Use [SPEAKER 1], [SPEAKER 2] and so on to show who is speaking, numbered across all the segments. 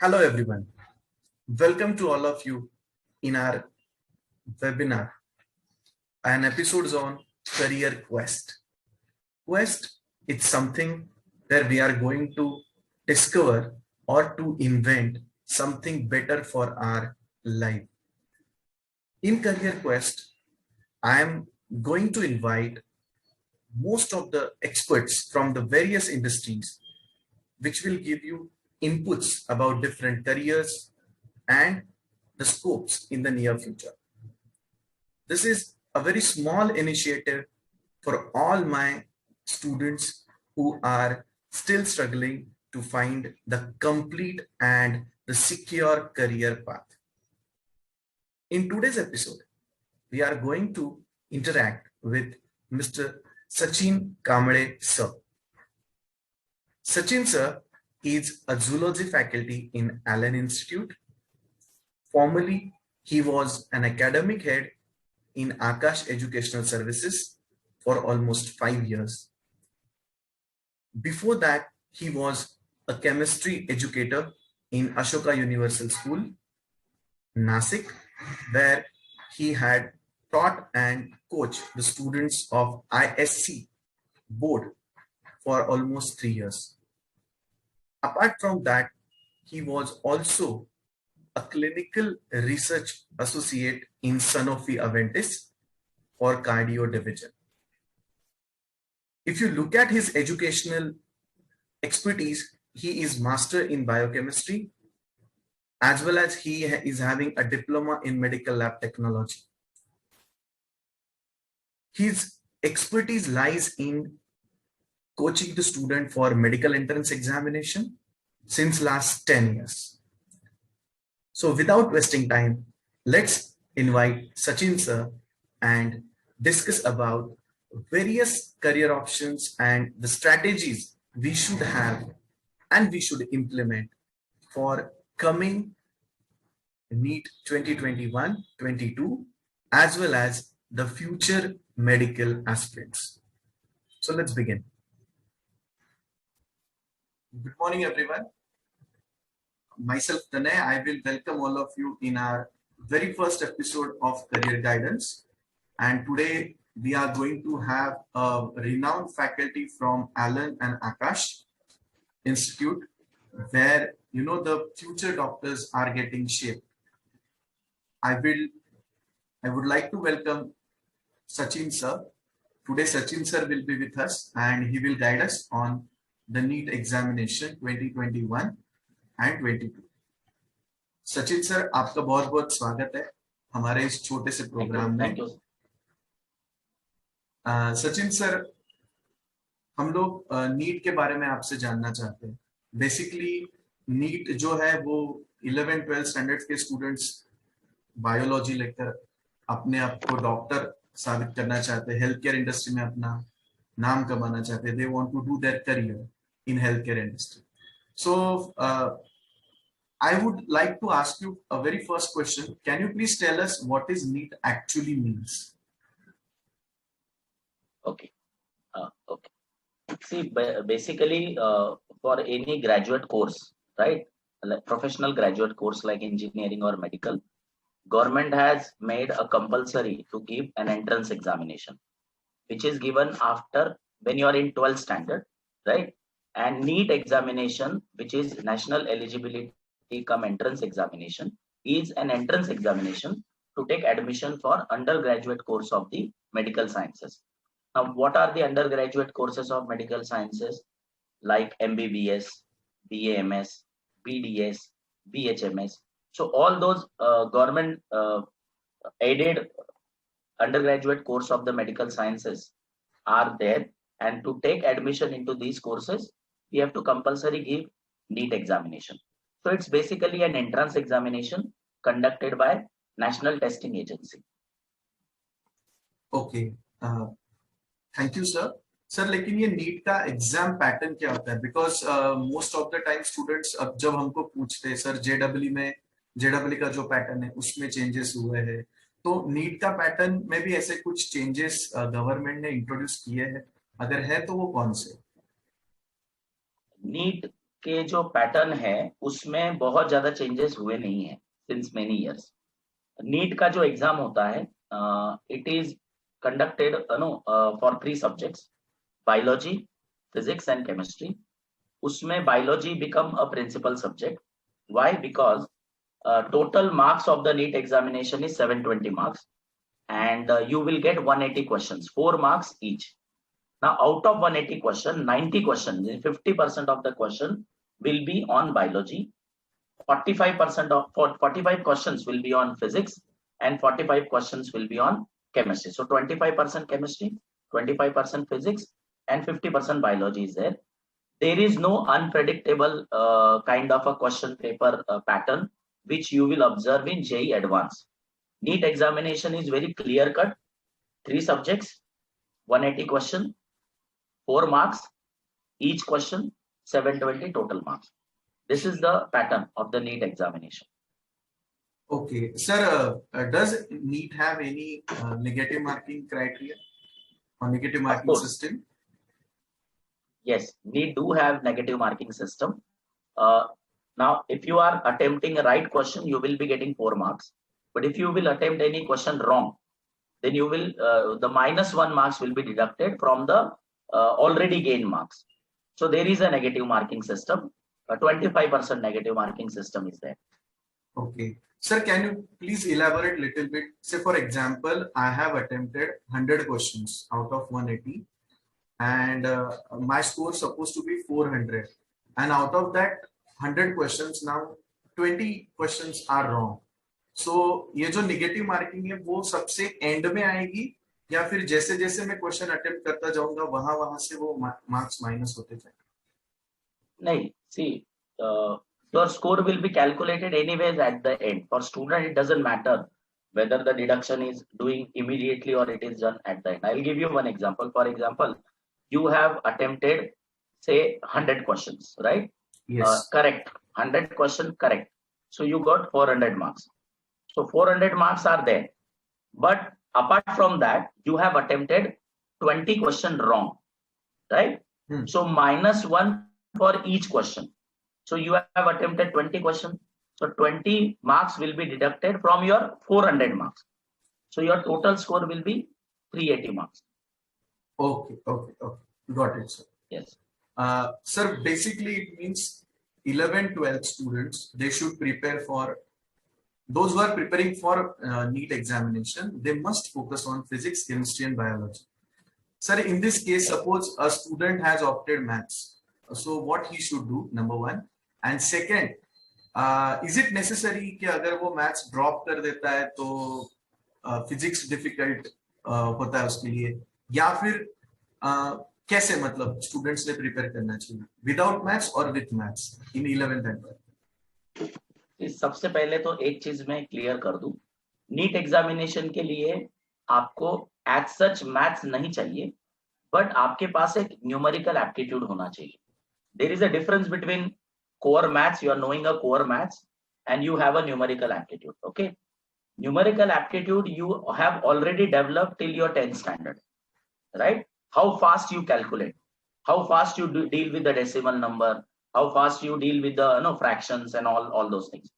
[SPEAKER 1] Hello everyone. Welcome to all of you in our webinar, an episode on Career Quest. Quest is something where we are going to discover or to invent something better for our life. In Career Quest, I am going to invite most of the experts from the various industries which will give you inputs about different careers and the scopes in the near future. This is a very small initiative for all my students who are still struggling to find the complete and the secure career path. In today's episode, we are going to interact with Mr. Sachin Kamble sir. Sachin sir is a zoology faculty in Allen Institute. Formerly, he was an academic head in Akash Educational Services for almost 5 years. Before that, he was a chemistry educator in Ashoka Universal School, Nasik, where he had taught and coached the students of ISC board for almost 3 years. Apart from that, he was also a clinical research associate in Sanofi Aventis for cardio division. If you look at his educational expertise, he is master in biochemistry, as well as he is having a diploma in medical lab technology. His expertise lies in coaching the student for medical entrance examination since last 10 years. So without wasting time, let's invite Sachin sir and discuss about various career options and the strategies we should have and we should implement for coming NEET 2021-22 as well as the future medical aspirants. So let's begin. Good morning, everyone. Myself, Tanay, I will welcome all of you in our very first episode of Career Guidance. And today we are going to have a renowned faculty from Allen and Akash Institute, where the future doctors are getting shaped. I would like to welcome Sachin sir. Today Sachin sir will be with us and he will guide us on the NEET examination 2021 and 22. Sachin sir, आपका बहुत बहुत स्वागत है हमारे इस छोटे से programme में। सचिन सर, हम लोग नीट के बारे में आपसे जानना चाहते हैं। बेसिकली नीट जो है वो 11-12 स्टैंडर्ड के स्टूडेंट्स बायोलॉजी लेकर अपने आप को डॉक्टर साबित करना चाहते हैं, हेल्थ केयर इंडस्ट्री में अपना नाम कमाना चाहते हैं। They want to do their career in health care industry. So I would like to ask you a very first question. Can you please tell us what is NEET actually means?
[SPEAKER 2] Okay. Okay. See, basically, for any graduate course, right, like professional graduate course like engineering or medical, government has made a compulsory to give an entrance examination, which is given after when you are in 12th standard, right? And NEET examination, which is National Eligibility Come Entrance Examination, is an entrance examination to take admission for undergraduate course of the medical sciences. Now, what are the undergraduate courses of medical sciences? Like MBBS, BAMS, BDS, BHMS. So all those government aided undergraduate course of the medical sciences are there, and to take admission into these courses, we have to compulsory give NEET examination. So it's basically an entrance examination conducted by National Testing Agency.
[SPEAKER 1] Okay. Thank you, sir. Sir, लेकिन ये NEET का exam pattern क्या होता है? Because most of the time students अब जब हमको पूछते हैं सर जेडब्ल्यू का जो पैटर्न है उसमें चेंजेस हुए हैं, तो नीट का पैटर्न में भी ऐसे कुछ चेंजेस गवर्नमेंट ने इंट्रोड्यूस किए हैं? अगर है तो वो कौन से?
[SPEAKER 2] नीट के जो पैटर्न है उसमें बहुत ज्यादा चेंजेस हुए नहीं है सिंस मेनी इयर्स. नीट का जो एग्जाम होता है it is conducted for 3 subjects, biology, physics and chemistry. उसमें biology become a principal subject. Why? Because total marks of the NEET examination is 720 marks, and you will get 180 questions, 4 marks each. Now, out of 180 question, 90 questions, 50% of the question will be on biology, 45% of 45 questions will be on physics, and 45 questions will be on chemistry. So 25% chemistry, 25% physics, and 50% biology is there. There is no unpredictable kind of a question paper pattern which you will observe in JEE Advanced. NEET examination is very clear cut. 3 subjects, 180 question, 4 marks each question, 720 total marks. This is the pattern of the NEET examination.
[SPEAKER 1] Okay, sir, does NEET have any negative marking criteria or negative marking system?
[SPEAKER 2] Yes, NEET do have negative marking system. Now, if you are attempting a right question, you will be getting 4 marks. But if you will attempt any question wrong, then you will the -1 marks will be deducted from the already gained marks. So there is a negative marking system. A 25% negative marking system is there.
[SPEAKER 1] Okay, sir, can you please elaborate a little bit? Say, for example, I have attempted 100 questions out of 180, and my score is supposed to be 400, and out of that 100 questions, now 20 questions are wrong. So ये जो negative marking है वो सबसे and में आएगी, या फिर जैसे जैसे मैं क्वेश्चन अटेम्प्ट करता जाऊंगा वहां से वो मार्क्स माइनस होते जाएंगे?
[SPEAKER 2] नहीं, see, your score will be calculated anyways at the end. For student, it doesn't matter whether the deduction is doing immediately or it is done at the end. I'll give you one example. For example, you have attempted, say, 100 questions, right?
[SPEAKER 1] Yes.
[SPEAKER 2] Correct. 100 question correct. So you got 400 marks. So 400 marks are there. But apart from that, you have attempted 20 question wrong, right? So -1 for each question. So you have attempted 20 questions. So 20 marks will be deducted from your 400 marks. So your total score will be 380 marks.
[SPEAKER 1] Okay. Got it, sir.
[SPEAKER 2] Yes.
[SPEAKER 1] Sir, basically it means 11, 12 students, they should prepare for, those who are preparing for NEET examination, they must focus on physics, chemistry and biology. Sir, in this case, suppose a student has opted maths. So what he should do, number one. And second, is it necessary कि अगर वो maths drop कर देता है तो physics difficult होता है उसके लिए, या फिर कैसे मतलब students ने prepare करना चाहिए without maths or with maths in 11th and 12th?
[SPEAKER 2] सबसे पहले तो एक चीज मैं क्लियर कर दूं, नीट एग्जामिनेशन के लिए आपको एज सच मैथ्स नहीं चाहिए, बट आपके पास एक न्यूमेरिकल एप्टीट्यूड होना चाहिए. There is a difference between core maths, you are knowing a core maths, and you have a numerical aptitude. Okay, numerical aptitude you have already developed till your 10th standard, right? How fast you calculate, how fast you deal with the decimal number, how fast you deal with the fractions and all those things.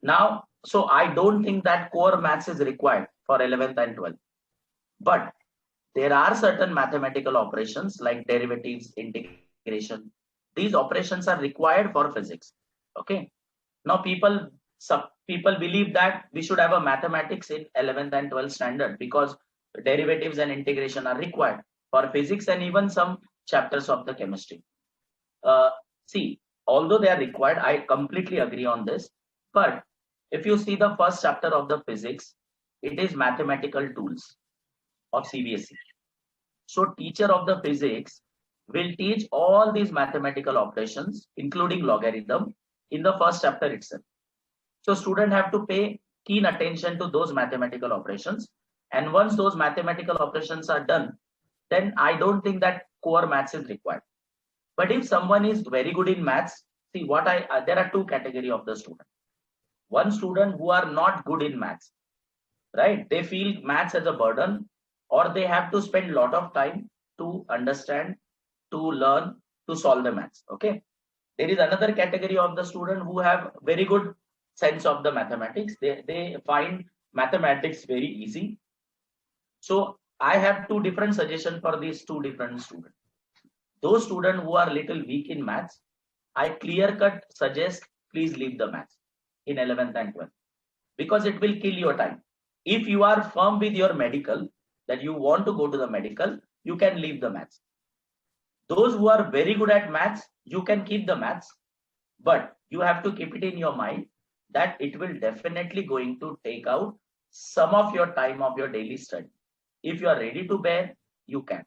[SPEAKER 2] Now, so I don't think that core maths is required for 11th and 12th, but there are certain mathematical operations like derivatives, integration. These operations are required for physics. Okay, now people believe that we should have a mathematics in 11th and 12th standard because derivatives and integration are required for physics and even some chapters of the chemistry. See, although they are required, I completely agree on this, but if you see the first chapter of the physics, it is mathematical tools of CBSE. So teacher of the physics will teach all these mathematical operations, including logarithm, in the first chapter itself. So students have to pay keen attention to those mathematical operations. And once those mathematical operations are done, then I don't think that core maths is required. But if someone is very good in maths, see there are two categories of the student. One student who are not good in maths, right? They feel maths as a burden, or they have to spend a lot of time to understand, to learn, to solve the maths. Okay. There is another category of the student who have very good sense of the mathematics. They find mathematics very easy. So I have two different suggestions for these two different students. Those students who are little weak in maths, I clear cut suggest please leave the maths in 11th and 12th, because it will kill your time. If you are firm with your medical, that you want to go to the medical, you can leave the maths. Those who are very good at maths, you can keep the maths, but you have to keep it in your mind that it will definitely going to take out some of your time of your daily study. If you are ready to bear, you can.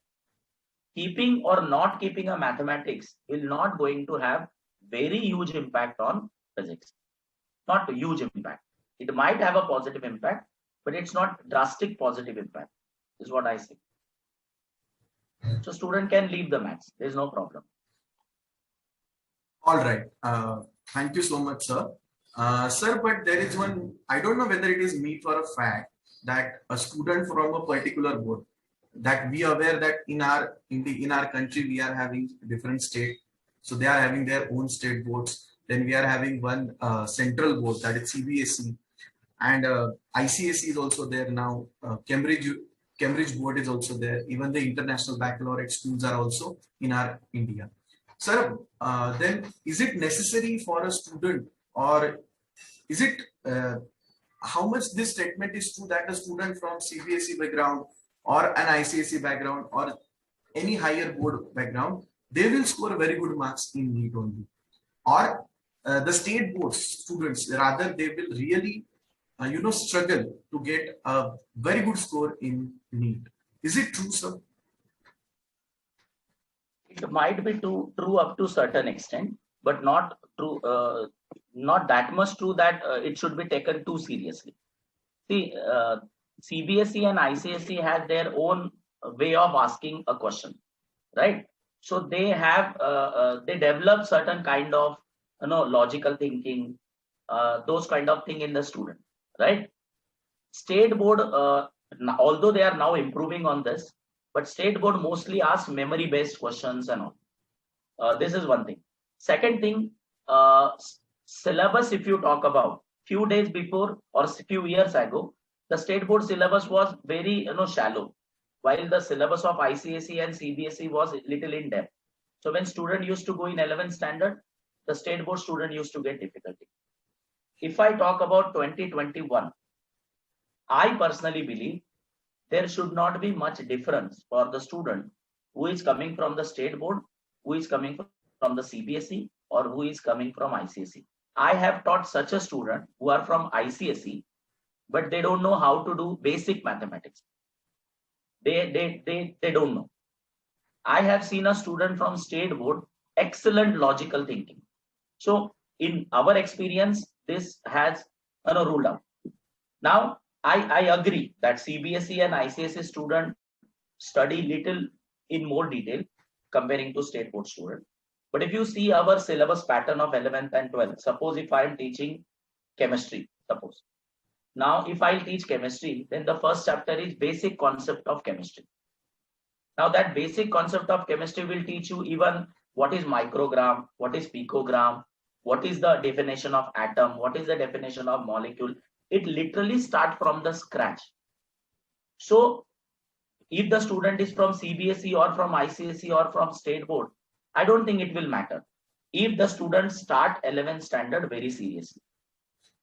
[SPEAKER 2] Keeping or not keeping a mathematics will not going to have very huge impact on physics. Not a huge impact. It might have a positive impact, but it's not drastic positive impact, is what I say. So student can leave the maths. There's no problem.
[SPEAKER 1] All right. Thank you so much, sir. Sir, but there is one, I don't know whether it is me for a fact that a student from a particular board, that we are aware that in our country we are having different state, so they are having their own state boards. Then we are having one central board, that is CBSE, and ICSE is also there now. Cambridge board is also there. Even the international baccalaureate schools are also in our India. Sir, then is it necessary for a student, or is it how much this statement is true that a student from CBSE background or an ICSE background or any higher board background, they will score very good marks in NEET only, or the state board students rather they will really struggle to get a very good score in NEET? Is it true, sir?
[SPEAKER 2] It might be true up to certain extent, but not true, not that much true that it should be taken too seriously. See, CBSE and ICSE have their own way of asking a question, right? So they have they develop certain kind of logical thinking, those kind of thing in the student, right? State board, although they are now improving on this, but state board mostly asks memory based questions and all. This is one thing. Second thing, syllabus, if you talk about few days before or few years ago, the state board syllabus was very shallow, while the syllabus of ICSE and CBSE was little in depth. So when student used to go in 11th standard, the state board student used to get difficulty. If I talk about 2021, I personally believe there should not be much difference for the student who is coming from the state board, who is coming from the CBSE, or who is coming from ICSE. I have taught such a student who are from ICSE, but they don't know how to do basic mathematics. They don't know. I have seen a student from state board, excellent logical thinking. So in our experience, this has ruled out. Now, I agree that CBSE and ICSE student study little in more detail comparing to state board student. But if you see our syllabus pattern of 11th and 12th, suppose if I am teaching chemistry, suppose. Now, if I teach chemistry, then the first chapter is basic concept of chemistry. Now that basic concept of chemistry will teach you even what is microgram, what is picogram, what is the definition of atom, what is the definition of molecule. It literally starts from the scratch. So if the student is from CBSE or from ICSE or from state board, I don't think it will matter. If the students start 11th standard very seriously,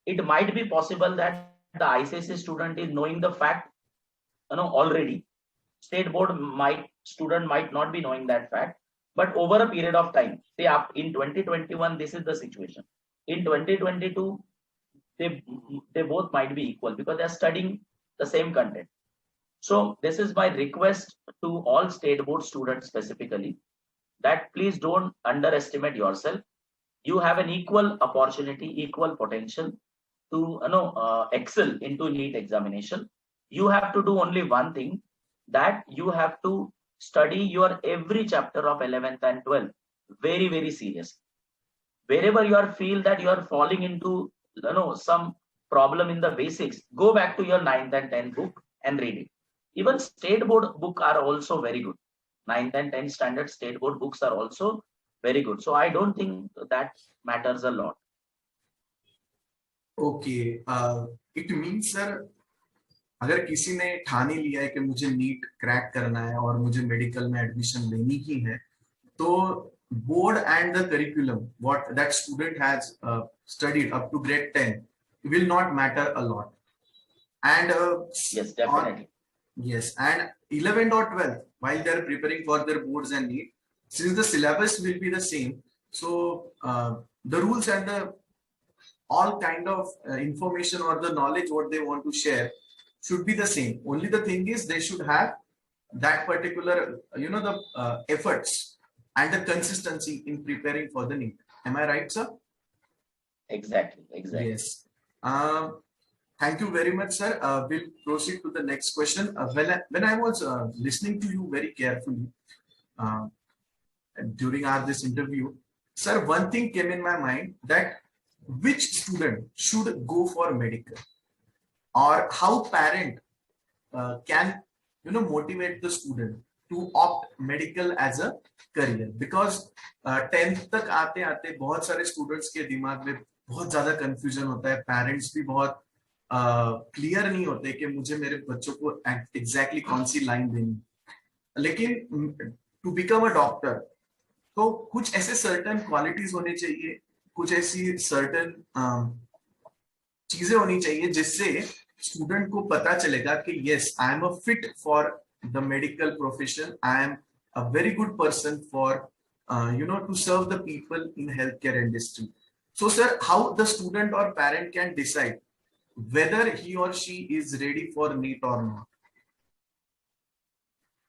[SPEAKER 2] it might be possible that the ICSE student is knowing the fact already. State board student might not be knowing that fact, but over a period of time, say in 2021, this is the situation. In 2022, they both might be equal because they are studying the same content. So this is my request to all state board students specifically, that please don't underestimate yourself. You have an equal opportunity, equal potential to excel into NEET examination. You have to do only one thing, that you have to study your every chapter of 11th and 12th very, very seriously. Wherever you are feel that you are falling into some problem in the basics, go back to your 9th and 10th book and read it. Even state board book are also very good. 9th and 10th standard state board books are also very good. So I don't think that matters a lot.
[SPEAKER 1] Okay, it means sir, अगर किसी ने ठानी लिया है कि मुझे NEET crack करना है और मुझे मेडिकल में एडमिशन लेनी ही है, तो board and the curriculum what that student has studied up to grade 10 will not matter a lot. And
[SPEAKER 2] Yes, definitely.
[SPEAKER 1] yes, and 11th or 12th, while they are preparing for their boards and NEET, since the syllabus will be the same, so the rules and the all kind of information or the knowledge what they want to share should be the same. Only the thing is they should have that particular, the efforts and the consistency in preparing for the NEET. Am I right, sir?
[SPEAKER 2] Exactly.
[SPEAKER 1] Yes. Thank you very much, sir. We'll proceed to the next question. When I was listening to you very carefully during this interview, sir, one thing came in my mind, that which student should go for medical, or how parent can motivate the student to opt medical as a career, because 10th तक आते आते बहुत सारे students के दिमाग में बहुत ज्यादा confusion होता है, parents भी बहुत क्लियर नहीं होते कि मुझे मेरे बच्चों को एग्जैक्टली कौन सी लाइन देनी, लेकिन टू बिकम अ डॉक्टर तो कुछ ऐसे सर्टेन क्वालिटीज होने चाहिए, कुछ ऐसी सर्टेन चीजें होनी चाहिए जिससे स्टूडेंट को पता चलेगा कि yes, I am a fit for the medical profession, I am a very good person for to serve the people in health care industry. So sir, how the student or parent can decide whether he or she is ready for NEET or not?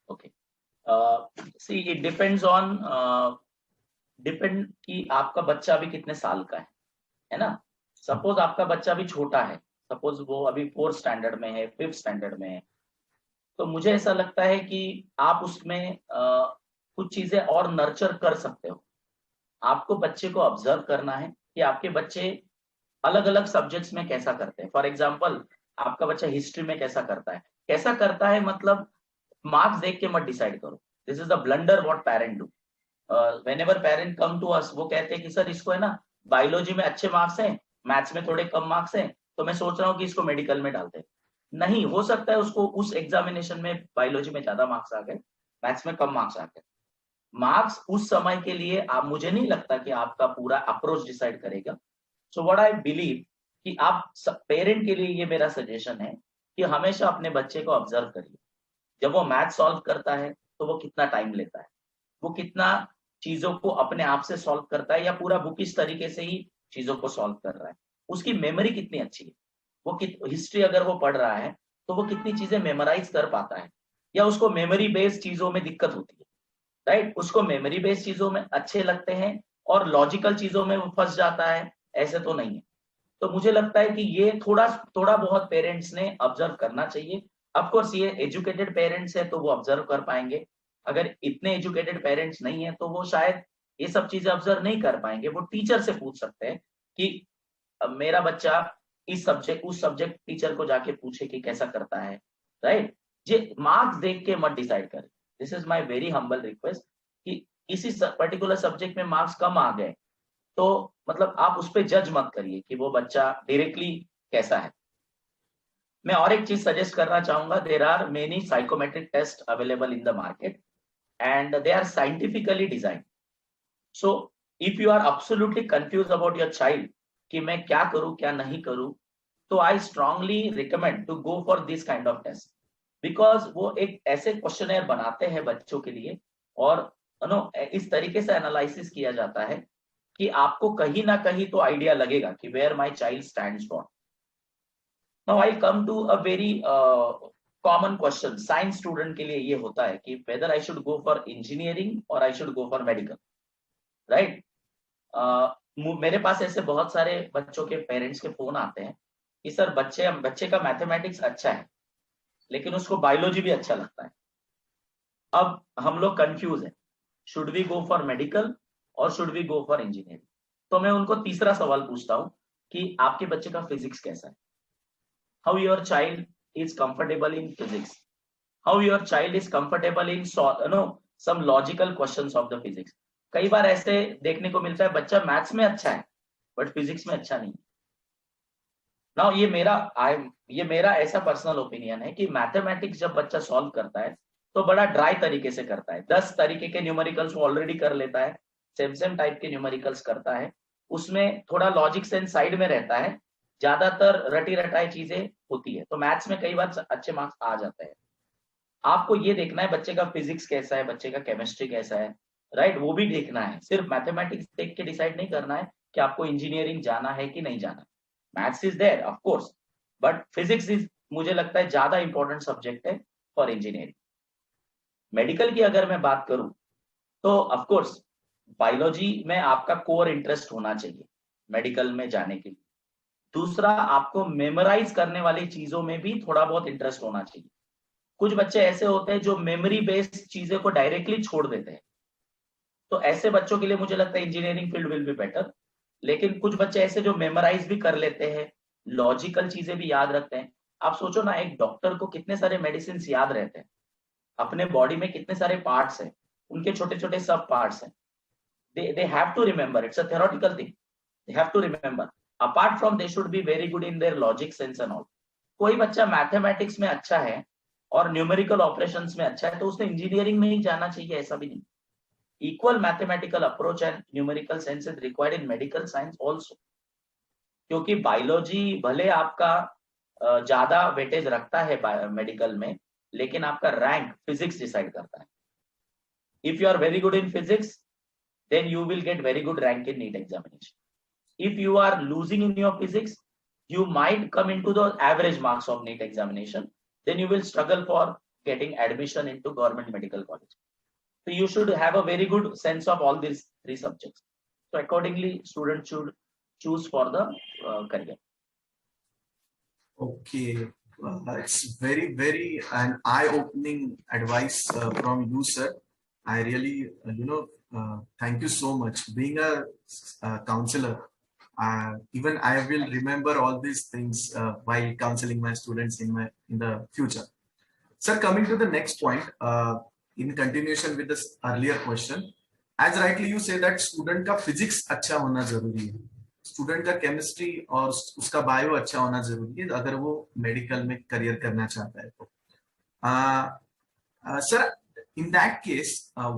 [SPEAKER 2] Okay. See, it depends on depend कि आपका बच्चा अभी कितने साल का है ना. Suppose आपका बच्चा अभी छोटा है, सपोज वो अभी 4th स्टैंडर्ड में है, 5th स्टैंडर्ड में है, तो मुझे ऐसा लगता है कि आप उसमें कुछ चीजें और नर्चर कर सकते हो. आपको बच्चे को ऑब्जर्व करना है कि आपके बच्चे अलग अलग सब्जेक्ट्स में कैसा करते हैं. फॉर एग्जाम्पल, आपका बच्चा हिस्ट्री में कैसा करता है मतलब मार्क्स देख के मत डिसाइड करो. This is the blunder what parent do. Whenever parent come to us, वो कहते हैं कि सर इसको है ना बायोलॉजी में अच्छे मार्क्स हैं, मैथ्स में थोड़े कम मार्क्स हैं, तो मैं सोच रहा हूँ कि इसको मेडिकल में डालते हैं. नहीं, हो सकता है उसको उस एग्जामिनेशन में बायोलॉजी में ज्यादा मार्क्स आ गए, मैथ्स में कम मार्क्स आ गए. मार्क्स उस समय के लिए आप, मुझे नहीं लगता कि आपका पूरा अप्रोच डिसाइड करेगा. सो व्हाट आई बिलीव कि आप पेरेंट के लिए ये मेरा सजेशन है कि हमेशा अपने बच्चे को ऑब्जर्व करिए. जब वो मैथ सॉल्व करता है तो वो कितना टाइम लेता है, वो कितना चीजों को अपने आप से सॉल्व करता है या पूरा बुक इस तरीके से ही चीजों को सॉल्व कर रहा है, उसकी मेमोरी कितनी अच्छी है, वो हिस्ट्री अगर वो पढ़ रहा है तो वो कितनी चीजें मेमोराइज कर पाता है, या उसको मेमोरी बेस्ड चीजों में दिक्कत होती है. राइट, उसको मेमोरी बेस्ड चीजों में अच्छे लगते हैं और लॉजिकल चीजों में वो फंस जाता है, ऐसे तो नहीं है. तो मुझे लगता है कि ये थोड़ा बहुत पेरेंट्स ने ऑब्जर्व करना चाहिए. ऑफ कोर्स ये एजुकेटेड पेरेंट्स है तो वो ऑब्जर्व कर पाएंगे, अगर इतने एजुकेटेड पेरेंट्स नहीं है तो वो शायद ये सब चीजें ऑब्जर्व नहीं कर पाएंगे. वो टीचर से पूछ सकते हैं कि मेरा बच्चा उस सब्जेक्ट टीचर को जाके पूछे कि कैसा करता है. राइट, ये मार्क्स देख के मत डिसाइड करें. This is my very humble request कि किसी पर्टिकुलर सब्जेक्ट में मार्क्स कम आ गए तो मतलब आप उस पर जज मत करिए कि वो बच्चा डायरेक्टली कैसा है. मैं और एक चीज सजेस्ट करना चाहूंगा. There are many psychometric test available in the market and they are scientifically design. So if you are absolutely confuse about your child कि मैं क्या करूं क्या नहीं करूं, तो I strongly recommend to go for this kind of test, because वो एक ऐसे क्वेश्चनर बनाते हैं बच्चों के लिए और इस तरीके से एनालिसिस किया जाता है कि आपको कहीं ना कहीं तो आइडिया लगेगा कि where my child stands for. Now I come to a very common question. Science student के लिए ये होता है कि whether I should go for engineering और I should go for medical. Right, मेरे पास ऐसे बहुत सारे बच्चों के पेरेंट्स के फोन आते हैं कि सर बच्चे का मैथमेटिक्स अच्छा है लेकिन उसको बायोलॉजी भी अच्छा लगता है. अब हम लोग कंफ्यूज हैं, should we go for medical और should we go for engineering. तो मैं उनको तीसरा सवाल पूछता हूं कि आपके बच्चे का फिजिक्स कैसा है, how your child is comfortable in physics, how your child is comfortable in some logical questions of the physics. कई बार ऐसे देखने को मिलता है बच्चा मैथ्स में अच्छा है बट फिजिक्स में अच्छा नहीं है। नाउ ये मेरा ऐसा पर्सनल ओपिनियन है कि मैथमेटिक्स जब बच्चा सॉल्व करता है तो बड़ा ड्राई तरीके से करता है, 10 तरीके के न्यूमेरिकल्स वो ऑलरेडी कर लेता है, सेम टाइप के न्यूमेरिकल्स करता है, उसमें थोड़ा लॉजिक सेंस साइड में रहता है, ज्यादातर रटी रटाई चीजें होती है, तो मैथ्स में कई बार अच्छे मार्क्स आ जाते हैं। आपको ये देखना है बच्चे का फिजिक्स कैसा है, बच्चे का केमिस्ट्री कैसा है, राइट, वो भी देखना है। सिर्फ मैथमेटिक्स देख के डिसाइड नहीं करना है कि आपको इंजीनियरिंग जाना है कि नहीं जाना। Maths is there of course, but physics is, मुझे लगता है, ज्यादा इंपॉर्टेंट सब्जेक्ट है फॉर इंजीनियरिंग। मेडिकल की अगर मैं बात करूं तो ऑफ कोर्स बायोलॉजी में आपका कोर इंटरेस्ट होना चाहिए मेडिकल में जाने के लिए। दूसरा, आपको मेमोराइज करने वाली चीजों में भी थोड़ा बहुत इंटरेस्ट होना चाहिए। कुछ बच्चे ऐसे होते हैं जो मेमोरी बेस्ड चीजें को डायरेक्टली छोड़ देते हैं, तो ऐसे बच्चों के लिए मुझे लगता है engineering field will be better. लेकिन कुछ बच्चे ऐसे जो मेमोराइज भी कर लेते हैं, लॉजिकल चीजें भी याद रखते हैं। आप सोचो ना, एक डॉक्टर को कितने सारे मेडिसिन याद रहते हैं, अपने बॉडी में कितने सारे पार्ट्स हैं, उनके छोटे छोटे सब पार्ट्स हैं, they have to remember, it's a theoretical thing, they have to remember, apart from they should be very good in their logic sense and all। कोई बच्चा मैथमेटिक्स में अच्छा है और न्यूमेरिकल ऑपरेशंस में अच्छा है तो उसने इंजीनियरिंग में ही जाना चाहिए, ऐसा भी नहीं। Equal mathematical approach and numerical sense is required in medical science also, क्योंकि बायोलॉजी भले आपका ज्यादा वेटेज रखता है मेडिकल में, लेकिन आपका रैंक फिजिक्स डिसाइड करता है। If you are very good in physics then you will get very good rank in NEET examination. If you are losing in your physics, you might come into the average marks of NEET examination, then you will struggle for getting admission into government medical college. So you should have a very good sense of all these three subjects. So accordingly, students should choose for the career.
[SPEAKER 1] Okay, it's very an eye-opening advice from you, sir. I really, thank you so much. Being a counselor, even I will remember all these things while counseling my students in the future. Sir, coming to the next point, in continuation with this earlier question, as rightly you say that student का physics अच्छा होना जरूरी है, student का chemistry और उसका bio अच्छा होना जरूरी है अगर वो मेडिकल में करियर करना चाहता है तो। Sir, in that case,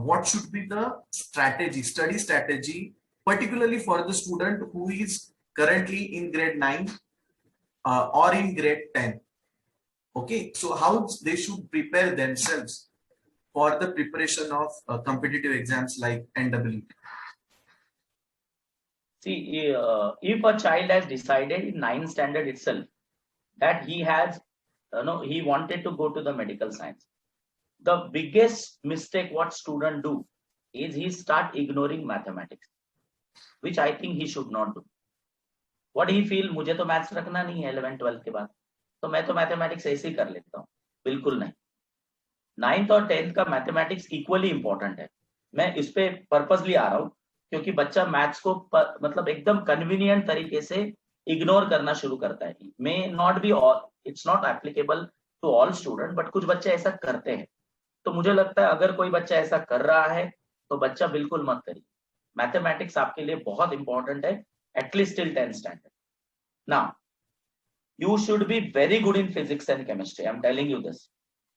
[SPEAKER 1] what should be the study strategy, particularly for the student who is currently in grade 9 or in grade 10? Okay, so how they should prepare themselves for the preparation of competitive exams like NWT?
[SPEAKER 2] See, if a child has decided in 9th standard itself that he has, he wanted to go to the medical science, the biggest mistake what student do is he start ignoring mathematics, which I think he should not do. What he feel, मुझे तो maths रखना नहीं है 11th 12th के बाद, तो मैं तो मैथमेटिक्स ऐसे ही कर लेता हूँ। बिल्कुल नहीं, 9th और 10th का मैथमेटिक्स इक्वली इंपॉर्टेंट है। मैं इस पे पर्पसली आ रहा हूँ क्योंकि बच्चा मैथ्स को मतलब एकदम कन्वीनियंट तरीके से इग्नोर करना शुरू करता है। May not be all, it's not applicable to all student, but कुछ बच्चे ऐसा करते हैं। तो मुझे लगता है अगर कोई बच्चा ऐसा कर रहा है तो बच्चा बिल्कुल मत करिए। मैथमेटिक्स आपके लिए बहुत इंपॉर्टेंट है, at least till 10th standard. Now you should be very good in physics and chemistry, I'm telling you this.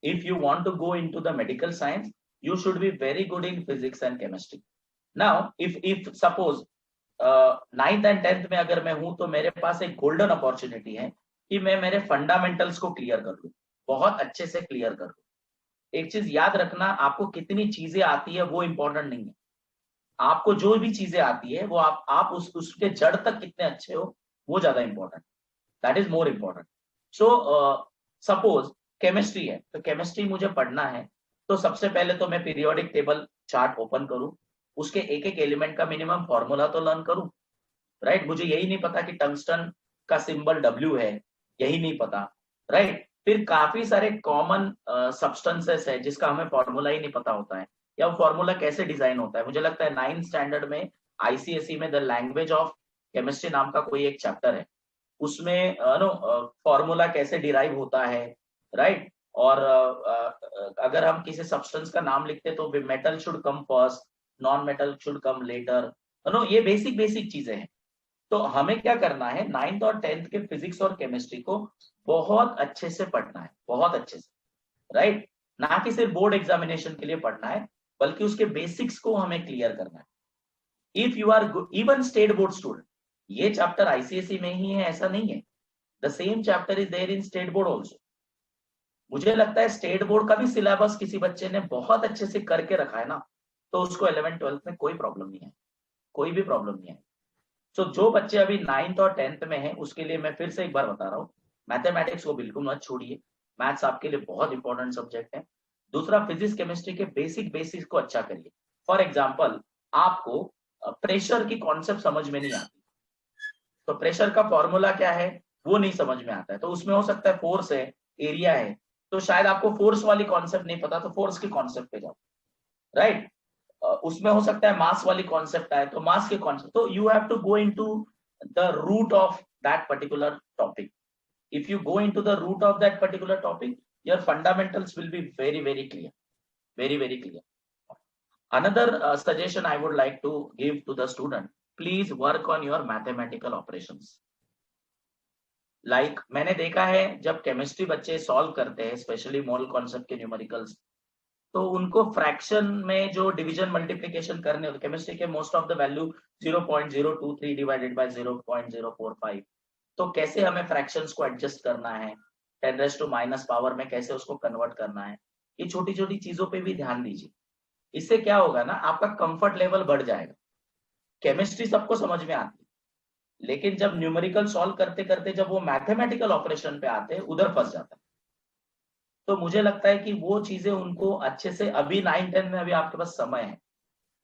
[SPEAKER 2] If you want to go into the medical science, you should be very good in physics and chemistry. Now if suppose 9th and 10th में अगर मैं हूं तो मेरे पास एक golden opportunity है कि मैं मेरे फंडामेंटल्स को क्लियर कर लूं, बहुत अच्छे से क्लियर कर लूं। एक चीज याद रखना, आपको कितनी चीजें आती है वो इंपॉर्टेंट नहीं है, आपको जो भी चीजें आती है वो आप उसके जड़ तक कितने अच्छे हो वो ज्यादा important, that is more important. So suppose chemistry है तो केमिस्ट्री मुझे पढ़ना है, तो सबसे पहले तो मैं पीरियोडिक टेबल चार्ट ओपन करूं, उसके एक एक एलिमेंट का मिनिमम फॉर्मूला तो लर्न करूं, राइट। मुझे यही नहीं पता कि टंगस्टन का सिंबल W है, यही नहीं पता, राइट। फिर काफी सारे कॉमन सब्सटेंसेस है जिसका हमें फॉर्मूला ही नहीं पता होता है, या वो फॉर्मूला कैसे डिजाइन होता है। मुझे लगता है 9th स्टैंडर्ड में ICSE में द लैंग्वेज ऑफ केमिस्ट्री नाम का कोई एक चैप्टर है, उसमें फॉर्मूला कैसे डिराइव होता है, राइट। और अगर हम किसी सब्सटेंस का नाम लिखते तो metal should come first, non metal should come later, no ये बेसिक चीजें हैं। तो हमें क्या करना है, 9th और 10th के फिजिक्स और केमिस्ट्री को बहुत अच्छे से पढ़ना है, बहुत अच्छे से, राइट। ना कि सिर्फ बोर्ड एग्जामिनेशन के लिए पढ़ना है, बल्कि उसके बेसिक्स को हमें क्लियर करना है। If you are even state board student, ये चैप्टर आईसीएसई में ही है ऐसा नहीं है, the same chapter is there in state board also. मुझे लगता है स्टेट बोर्ड का भी सिलेबस किसी बच्चे ने बहुत अच्छे से करके रखा है ना, तो उसको 11th-12th में कोई प्रॉब्लम नहीं है, कोई भी प्रॉब्लम नहीं है। सो जो बच्चे अभी 9th और 10th में हैं, उसके लिए मैं फिर से एक बार बता रहा हूँ, मैथमेटिक्स को बिल्कुल मत छोड़िए, मैथ्स आपके लिए बहुत इंपॉर्टेंट सब्जेक्ट है। दूसरा, फिजिक्स केमिस्ट्री के बेसिक्स को अच्छा करिए। फॉर एग्जाम्पल, आपको प्रेशर की कॉन्सेप्ट समझ में नहीं आती, तो प्रेशर का फॉर्मूला क्या है वो नहीं समझ में आता है, तो उसमें हो सकता है फोर्स है, एरिया है, तो शायद आपको फोर्स वाली कॉन्सेप्ट नहीं पता, तो फोर्स की कॉन्सेप्ट पे जाओ, राइट। उसमें हो सकता है मास वाली कॉन्सेप्ट आए, तो मास के कॉन्सेप्ट, तो you have to go into the root of that particular topic. If you go into the root of that particular topic, your fundamentals will be very clear, very clear. Another suggestion I would like to give to the student, please work on your mathematical operations. Like मैंने देखा है जब chemistry बच्चे solve करते हैं, specially mole concept के numericals, तो उनको फ्रैक्शन में जो डिवीजन मल्टीप्लिकेशन करने होते, केमिस्ट्री के most of the value 0.023 divided by 0.045, तो कैसे हमें फ्रैक्शंस को एडजस्ट करना है, 10⁻⁻ पावर में कैसे उसको कन्वर्ट करना है, ये छोटी छोटी चीजों पे भी ध्यान दीजिए। इससे क्या होगा ना, आपका कंफर्ट लेवल बढ़ जाएगा। केमिस्ट्री सबको समझ में आती है, लेकिन जब न्यूमेरिकल सॉल्व करते करते जब वो मैथमेटिकल ऑपरेशन पे आते हैं, उधर फंस जाता है। तो मुझे लगता है कि वो चीजें उनको अच्छे से, अभी 9-10 में अभी आपके पास समय है,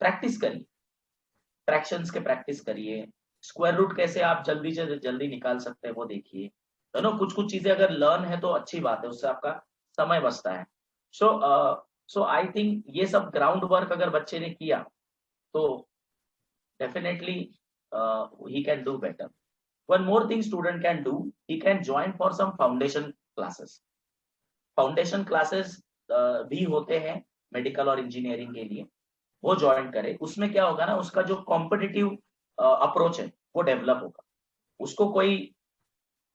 [SPEAKER 2] प्रैक्टिस करिए, फ्रैक्शंस के प्रैक्टिस करिए, स्क्वायर रूट कैसे आप जल्दी से जल्दी निकाल सकते हैं वो देखिए, तो नो कुछ चीजें अगर लर्न है तो अच्छी बात है, उससे आपका समय बचता है। सो आई थिंक ये सब ग्राउंड वर्क अगर बच्चे ने किया तो definitely he can do better. One more thing student can do, he can join for some foundation classes. Foundation classes भी होते हैं मेडिकल और इंजीनियरिंग के लिए, वो ज्वाइन करे। उसमें क्या होगा ना, उसका जो कॉम्पिटिटिव अप्रोच है वो डेवलप होगा। उसको कोई,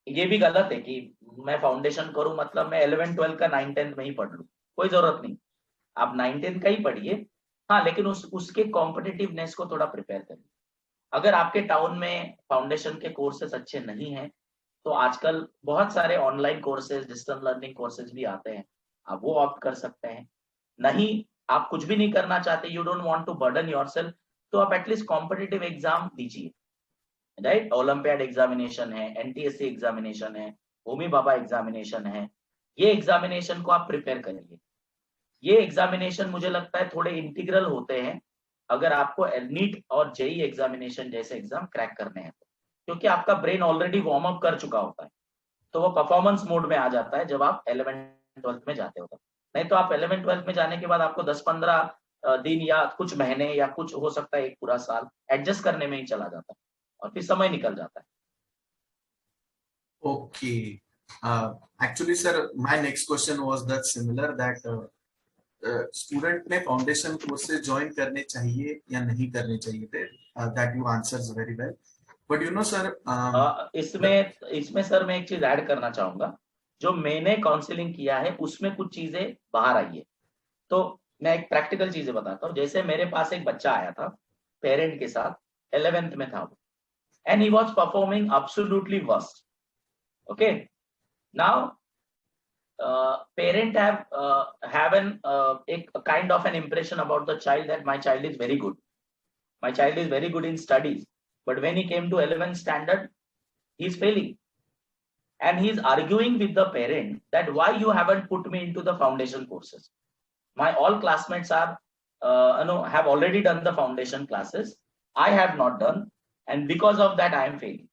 [SPEAKER 2] ये भी गलत है कि मैं फाउंडेशन करूं मतलब मैं 11-12 का 9-10 में ही पढ़ लूं, कोई जरूरत नहीं, आप 9-10 का ही पढ़िए, हाँ, लेकिन उसके कॉम्पिटिटिवनेस को थोड़ा प्रिपेयर करिए। अगर आपके टाउन में फाउंडेशन के कोर्सेज अच्छे नहीं हैं, तो आजकल बहुत सारे online courses, digital learning courses भी आते हैं, आप वो ऑप्ट कर सकते हैं। नहीं, आप कुछ भी नहीं करना चाहते, you don't want to burden yourself, तो आप एटलीस्ट कॉम्पिटिटिव एग्जाम दीजिए, राइट। ओलंपियाड एग्जामिनेशन है, एनटीएससी एग्जामिनेशन है, होमी बाबा एग्जामिनेशन है, ये एग्जामिनेशन को आप प्रिपेयर करिए। ये एग्जामिनेशन मुझे लगता है थोड़े इंटीग्रल होते हैं अगर आपको नीट और जेई एग्जामिनेशन जैसे एग्जाम क्रैक करने हैं, क्योंकि आपका ब्रेन ऑलरेडी वार्म अप कर चुका होता है, तो वो परफॉर्मेंस मोड में आ जाता है जब आप 11th-12th में जाते हो। नहीं तो आप 11th-12th में जाने के बाद आपको 10-15 दिन या कुछ महीने या कुछ हो सकता है एक पूरा साल एडजस्ट करने में ही चला जाता है, और फिर समय निकल जाता है।
[SPEAKER 1] Okay. Actually, sir, my next question was that similar that student ने फाउंडेशन कोर्सेज ज्वाइन करने चाहिए या नहीं करने चाहिए थे, that you answers very well, but you know sir,
[SPEAKER 2] इसमें सर मैं एक चीज ऐड करना चाहूंगा, जो मैंने काउंसलिंग किया है उसमें कुछ चीजें बाहर आई है, तो मैं एक प्रैक्टिकल चीजें बताता हूँ। जैसे मेरे पास एक बच्चा आया था पेरेंट के साथ, 11th में था, and he was performing absolutely worst. Okay, now parent have an a kind of an impression about the child that my child is very good, my child is very good in studies, but when he came to 11th standard he is failing, and he is arguing with the parent that why you haven't put me into the foundation courses. My all classmates are have already done the foundation classes, I have not done, and because of that I am failing.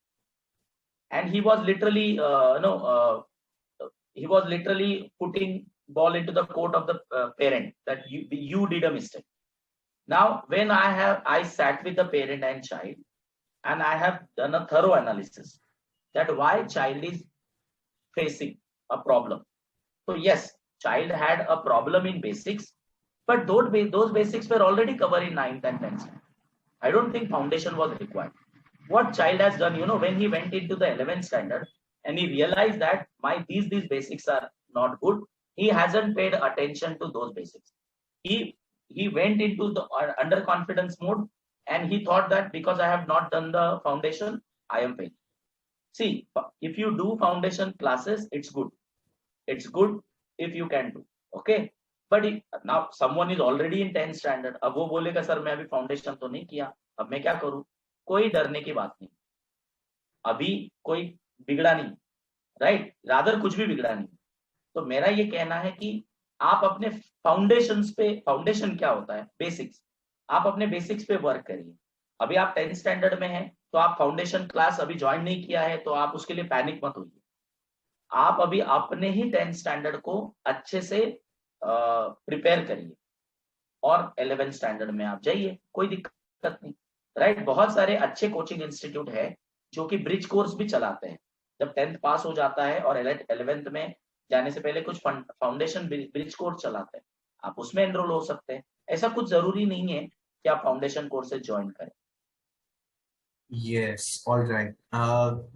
[SPEAKER 2] And he was literally he was literally putting ball into the court of the parent that you did a mistake. Now when I sat with the parent and child, and I have done a thorough analysis that why child is facing a problem. So yes, child had a problem in basics, but those basics were already covered in 9th and 10th standard. I don't think foundation was required. What child has done, when he went into the 11th standard and he realized that these basics are not good, he hasn't paid attention to those basics. He went into the underconfidence mode, and he thought that because I have not done the foundation, I am failing. See, if you do foundation classes, it's good. It's good if you can do. Okay. But now someone is already in 10th standard. अब वो बोलेगा sir मैं अभी foundation तो नहीं किया, अब मैं क्या करूं? कोई डरने की बात नहीं. अभी कोई बिगड़ा नहीं, राइट? रादर कुछ भी बिगड़ा नहीं. तो मेरा ये कहना है कि आप अपने फाउंडेशंस पे, फाउंडेशन क्या होता है? बेसिक्स. आप अपने बेसिक्स पे वर्क करिए. अभी आप 10th स्टैंडर्ड में हैं, तो आप फाउंडेशन क्लास अभी ज्वाइन नहीं किया है, तो आप उसके लिए पैनिक मत होइए. आप अभी अपने ही 10th स्टैंडर्ड को अच्छे से प्रिपेयर करिए और 11th स्टैंडर्ड में आप जाइए, कोई दिक्कत नहीं, राइट? बहुत सारे अच्छे कोचिंग इंस्टीट्यूट है जो कि ब्रिज कोर्स भी चलाते हैं. जब 10th पास हो जाता है और 11th में जाने से पहले कुछ फाउंडेशन ब्रिज कोर्स चलाते हैं, आप उसमें एनरोल हो सकते हैं. ऐसा कुछ जरूरी नहीं है कि आप फाउंडेशन कोर्सेज ज्वाइन करें.
[SPEAKER 1] Yes, all right.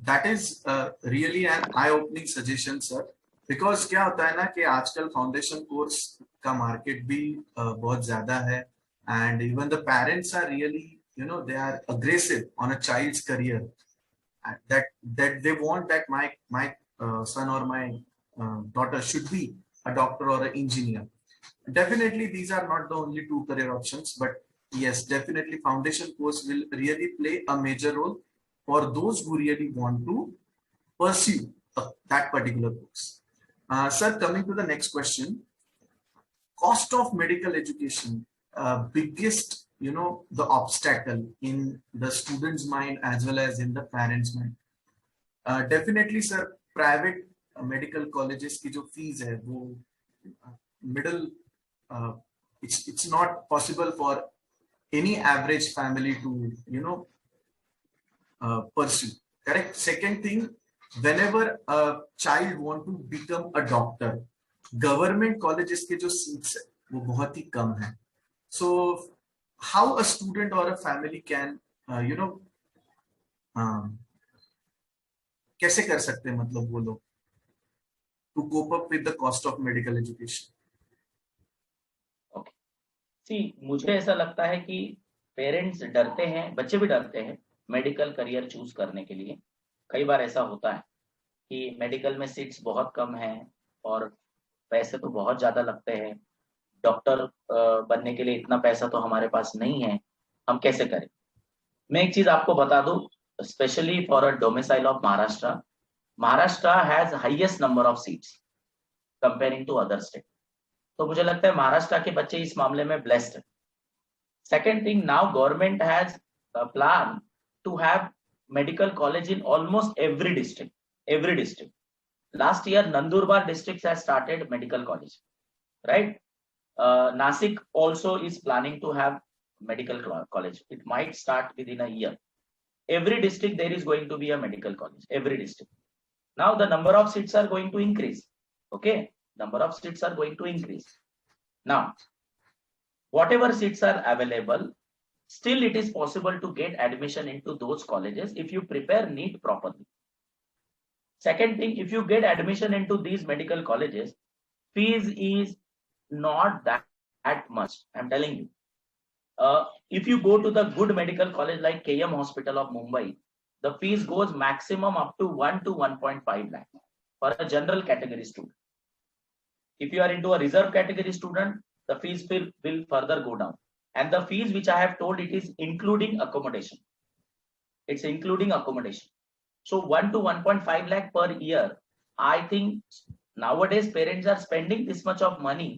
[SPEAKER 1] That is really an eye-opening suggestion, sir. Because क्या होता है ना कि आजकल फाउंडेशन कोर्स का मार्केट भी बहुत ज्यादा है, and even the parents are really, they are aggressive on a child's career. That they want that my son or my daughter should be a doctor or an engineer. Definitely, these are not the only two career options, but yes, definitely foundation course will really play a major role for those who really want to pursue that particular course. Sir, coming to the next question, cost of medical education, biggest, the obstacle in the student's mind as well as in the parents' mind. Definitely, sir, private medical colleges की जो fees है वो middle, it's not possible for any average family to pursue. Correct. Second thing, whenever a child want to become a doctor, government colleges के जो seats है वो बहुत ही कम है. So how a student or a family can कैसे कर सकते हैं मतलब वो लोग to cope up with the cost of medical education?
[SPEAKER 2] मुझे ऐसा लगता है कि पेरेंट्स डरते हैं, बच्चे भी डरते हैं मेडिकल करियर चूज करने के लिए. कई बार ऐसा होता है कि मेडिकल में सीट्स बहुत कम हैं और पैसे तो बहुत ज्यादा लगते हैं. डॉक्टर बनने के लिए इतना पैसा तो हमारे पास नहीं है, हम कैसे करें? मैं एक चीज आपको बता दूं, specially for a domicile of Maharashtra has highest number of seats comparing to other state. तो मुझे लगता है महाराष्ट्र के बच्चे इस मामले में ब्लेस्ड है. Second thing, now government has plan to have medical college in almost every district. Last year Nandurbar district has started medical college, right? Nasik also is planning to have medical college. It might start within a year. Every district there is going to be a medical college. Every district. Now the number of seats are going to increase. Okay, number of seats are going to increase. Now, whatever seats are available, still it is possible to get admission into those colleges if you prepare NEET properly. Second thing, if you get admission into these medical colleges, fees is not that much. I'm telling you. If you go to the good medical college like KM Hospital of Mumbai, the fees goes maximum up to 1 to 1.5 lakh for a general category student. If you are into a reserve category student, the fees will further go down. And the fees which I have told, it is including accommodation. It's including accommodation. So 1 to 1.5 lakh per year. I think nowadays parents are spending this much of money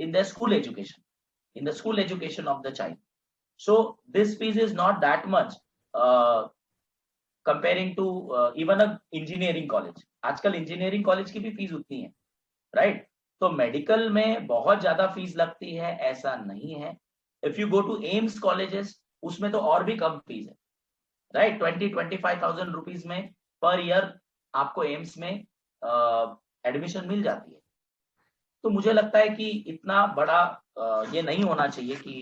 [SPEAKER 2] in their school education, in the school education of the child. So this fees is not that much comparing to even a engineering college. आजकल engineering college की भी fees उतनी है, right? तो medical में बहुत ज्यादा fees लगती है ऐसा नहीं है. If you go to AIIMS colleges, उसमें तो और भी कम फीस है, right? 20-25,000 रुपीज में पर ईयर आपको एम्स में एडमिशन मिल जाती है. तो मुझे लगता है कि इतना बड़ा ये नहीं होना चाहिए कि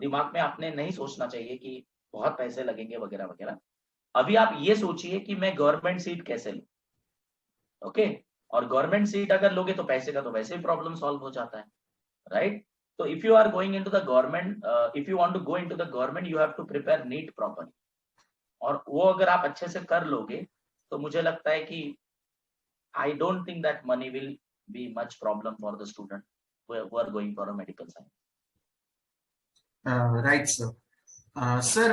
[SPEAKER 2] दिमाग में आपने नहीं सोचना चाहिए कि बहुत पैसे लगेंगे वगैरह वगैरह। अभी आप ये सोचिए कि मैं गवर्नमेंट सीट कैसे लूं, ओके। और गवर्नमेंट सीट अगर लोगे तो पैसे का तो वैसे ही प्रॉब्लम सॉल्व हो जाता है, राइट। तो if you are going into the government, if you want to go into the government, you have to prepare NEET properly, और वो अगर आप अच्छे से कर लोगे तो मुझे लगता है कि I don't think that money will be much problem for the student who are going for a medical science.
[SPEAKER 1] Right, sir. Sir,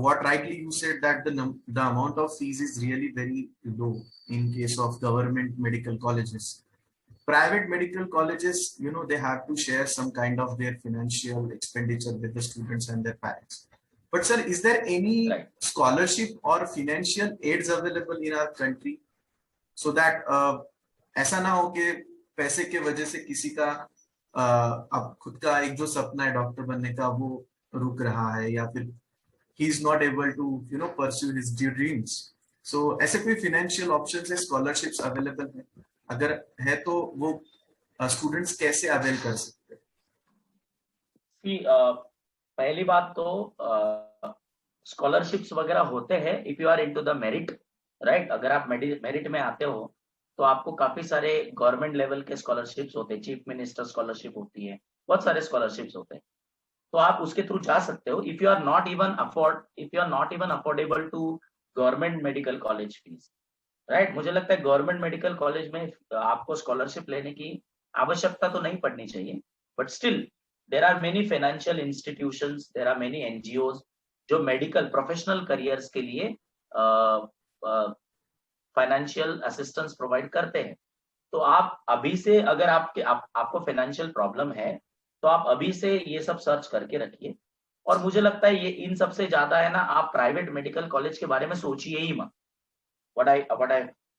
[SPEAKER 1] what rightly you said that the amount of fees is really very low in case of government medical colleges. Private medical colleges, you know, they have to share some kind of their financial expenditure with the students and their parents. But sir, is there any
[SPEAKER 2] Right.
[SPEAKER 1] scholarship or financial aids available in our country so that ऐसा ना हो कि पैसे के वजह से किसी का अब खुद का एक जो सपना है डॉक्टर बनने का वो रुक रहा है, या फिर he is not able to pursue his dreams. So ऐसे कोई financial options है, scholarships available है? अगर है तो वो स्टूडेंट्स कैसे अवेल कर सकते
[SPEAKER 2] हैं? पहली बात तो स्कॉलरशिप्स वगैरह होते हैं if you are into the merit, right. अगर आप मेरिट में आते हो तो आपको काफी सारे गवर्नमेंट लेवल के स्कॉलरशिप्स होते हैं, चीफ मिनिस्टर स्कॉलरशिप होती है, बहुत सारे स्कॉलरशिप्स होते हैं, तो आप उसके थ्रू जा सकते हो। If you are not even affordable to government medical college fees, right. मुझे लगता है गवर्नमेंट मेडिकल कॉलेज में आपको स्कॉलरशिप लेने की आवश्यकता तो नहीं पड़नी चाहिए, but still there are many financial institutions, there are many NGOs जो मेडिकल प्रोफेशनल करियर्स के लिए फाइनेंशियल असिस्टेंस प्रोवाइड करते हैं। तो आप अभी से अगर आपको फाइनेंशियल प्रॉब्लम है तो आप अभी से ये सब सर्च करके रखिए। और मुझे लगता है ये इन सबसे ज्यादा है ना, आप प्राइवेट मेडिकल कॉलेज के बारे में सोचिए ही मत। व्हाट आई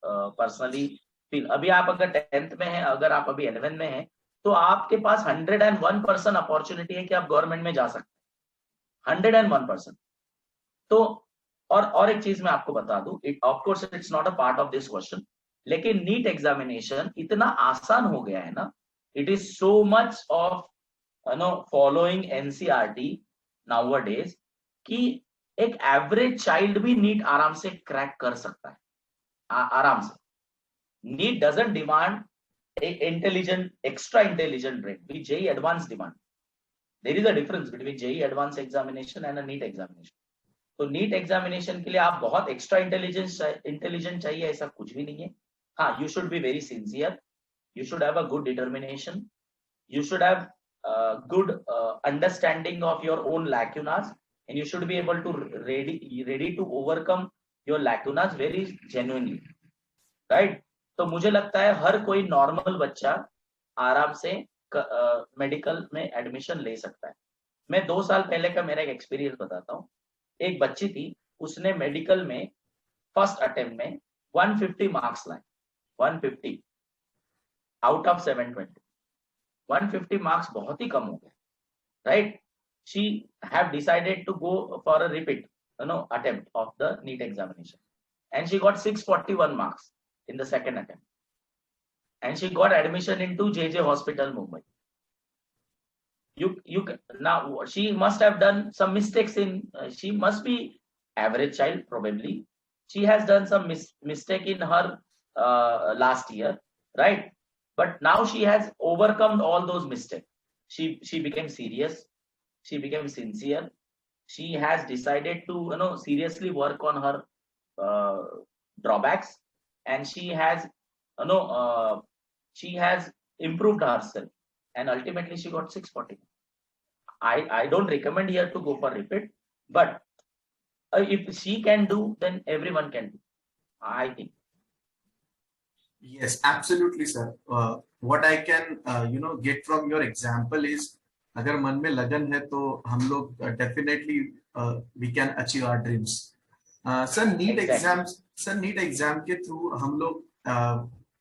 [SPEAKER 2] पर्सनली फील, अभी आप अगर 10th में हैं, अगर आप अभी 11 में हैं, तो आपके पास 101% अपॉर्चुनिटी है कि आप गवर्नमेंट में जा सकते हैं, 101%। तो और एक चीज मैं आपको बता दूं, of course it's not a part of this question, लेकिन नीट एग्जामिनेशन इतना आसान हो गया है ना, it is so much of following NCERT nowadays कि एक एवरेज चाइल्ड भी नीट आराम से क्रैक कर सकता है, आराम से। NEET doesn't demand extra intelligent brain, we JEE advanced demand. There is a difference between JEE advanced examination and a NEET examination. तो नीट एग्जामिनेशन के लिए आप बहुत एक्स्ट्रा इंटेलिजेंट चाहिए ऐसा कुछ भी नहीं है। हाँ, you should be very sincere, you should have a good determination, you should have good understanding of your own lacunas, and you should be able to ready to overcome your lacunas very genuinely, right. तो मुझे लगता है हर कोई normal बच्चा आराम से medical में admission ले सकता है। मैं 2 साल पहले का मेरा एक एक्सपीरियंस बताता हूँ। एक बच्ची थी, उसने मेडिकल में फर्स्ट अटेम्प्ट में 150 मार्क्स लाए, 150 आउट ऑफ 720। 150 मार्क्स बहुत ही कम हो गए, right. She have decided to go for a repeat attempt of the NEET examination, and she got 641 marks in the second attempt, and she got admission into JJ Hospital, Mumbai. You now she must have done some mistakes in she must be average child, probably she has done some mistake in her last year, right? But now she has overcome all those mistakes. She became serious, she became sincere, she has decided to seriously work on her drawbacks, and she has she has improved herself, and ultimately she got 640. I don't recommend her to go for repeat, but if she can do, then everyone can do, I think.
[SPEAKER 1] Yes, absolutely, sir. What I can get from your example is अगर मन में लगन है तो हम लोग definitely we can achieve our dreams. Sir NEET exam के through हम लोग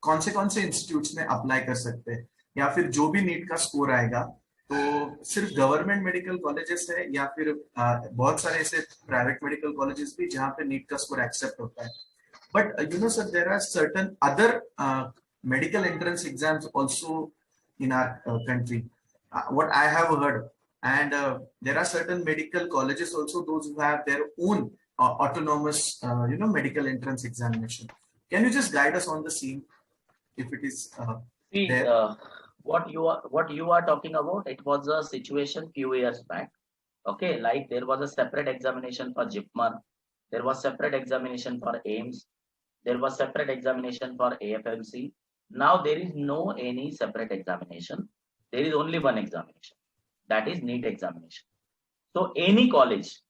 [SPEAKER 1] कौन से इंस्टीट्यूट्स में अप्लाई कर सकते हैं, या फिर जो भी नीट का स्कोर आएगा तो सिर्फ गवर्नमेंट मेडिकल कॉलेजेस है, या फिर बहुत सारे ऐसे प्राइवेट मेडिकल कॉलेजेस भी जहाँ पे नीट का स्कोर एक्सेप्ट होता है? But sir there are certain other medical entrance exams also in our country. What I have heard, and there are certain medical colleges also, those who have their own autonomous, medical entrance examination. Can you just guide us on the scene if it is
[SPEAKER 2] See,
[SPEAKER 1] there?
[SPEAKER 2] what you are talking about, it was a situation few years back. Okay, like there was a separate examination for JIPMER, there was separate examination for AIMS, there was separate examination for AFMC. Now there is no any separate examination. There is only one examination, that is NEET examination. So any college,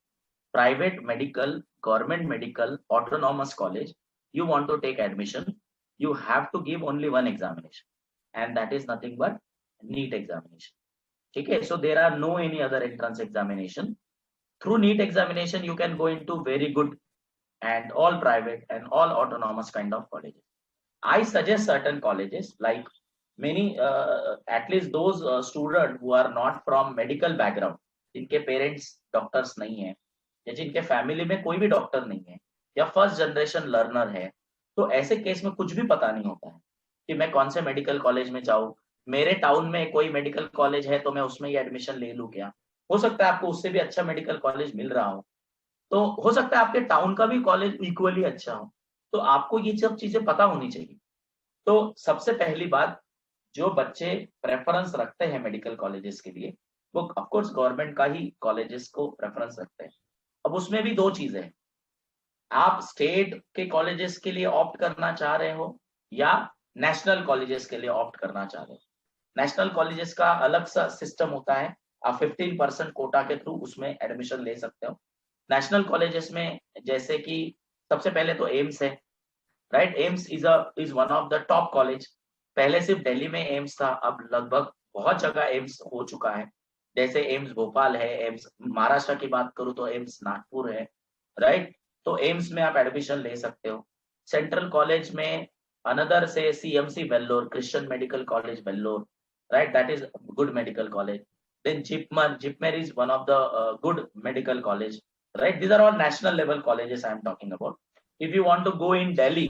[SPEAKER 2] private medical, government medical, autonomous college, you want to take admission, you have to give only one examination, and that is nothing but NEET examination. Okay, so there are no any other entrance examination. Through NEET examination, you can go into very good and all private and all autonomous kind of colleges. I suggest certain colleges like many, at least those students who are not from medical background, जिनके parents doctors नहीं है या जिनके family में कोई भी doctor नहीं है या फर्स्ट जनरेशन लर्नर है, तो ऐसे केस में कुछ भी पता नहीं होता है कि मैं कौन से मेडिकल कॉलेज में जाऊं, मेरे टाउन में कोई मेडिकल कॉलेज है तो मैं उसमें ही एडमिशन ले लूं क्या? हो सकता है आपको उससे भी अच्छा मेडिकल कॉलेज मिल रहा हो, तो हो सकता है आपके टाउन का भी कॉलेज इक्वली अच्छा हो, तो आपको ये सब चीजें पता होनी चाहिए। तो सबसे पहली बात, जो बच्चे प्रेफरेंस रखते हैं मेडिकल कॉलेजेस के लिए, वो ऑफ कोर्स गवर्नमेंट का ही कॉलेजेस को प्रेफरेंस रखते हैं। अब उसमें भी दो चीजें हैं, आप स्टेट के कॉलेजेस के लिए ऑप्ट करना चाह रहे हो या नेशनल कॉलेजेस के लिए ऑप्ट करना चाह रहे हो। नेशनल कॉलेजेस का अलग सा सिस्टम होता है, आप 15% कोटा के थ्रू उसमें एडमिशन ले सकते हो। नेशनल कॉलेजेस में जैसे कि सबसे पहले तो एम्स है, right? AIIMS is one of the top college. पहले सिर्फ दिल्ली में एम्स था, अब लगभग बहुत जगह एम्स हो चुका है। जैसे एम्स भोपाल है, एम्स महाराष्ट्र की बात करूं तो एम्स नागपुर है, राइट? तो एम्स में आप एडमिशन ले सकते हो। सेंट्रल कॉलेज में अनदर से CMC Vellore, Christian medical college Vellore, right? That is good medical college. Then JIPMER is one of the good medical college, right? These are all national level colleges I am talking about. If you want to go in Delhi,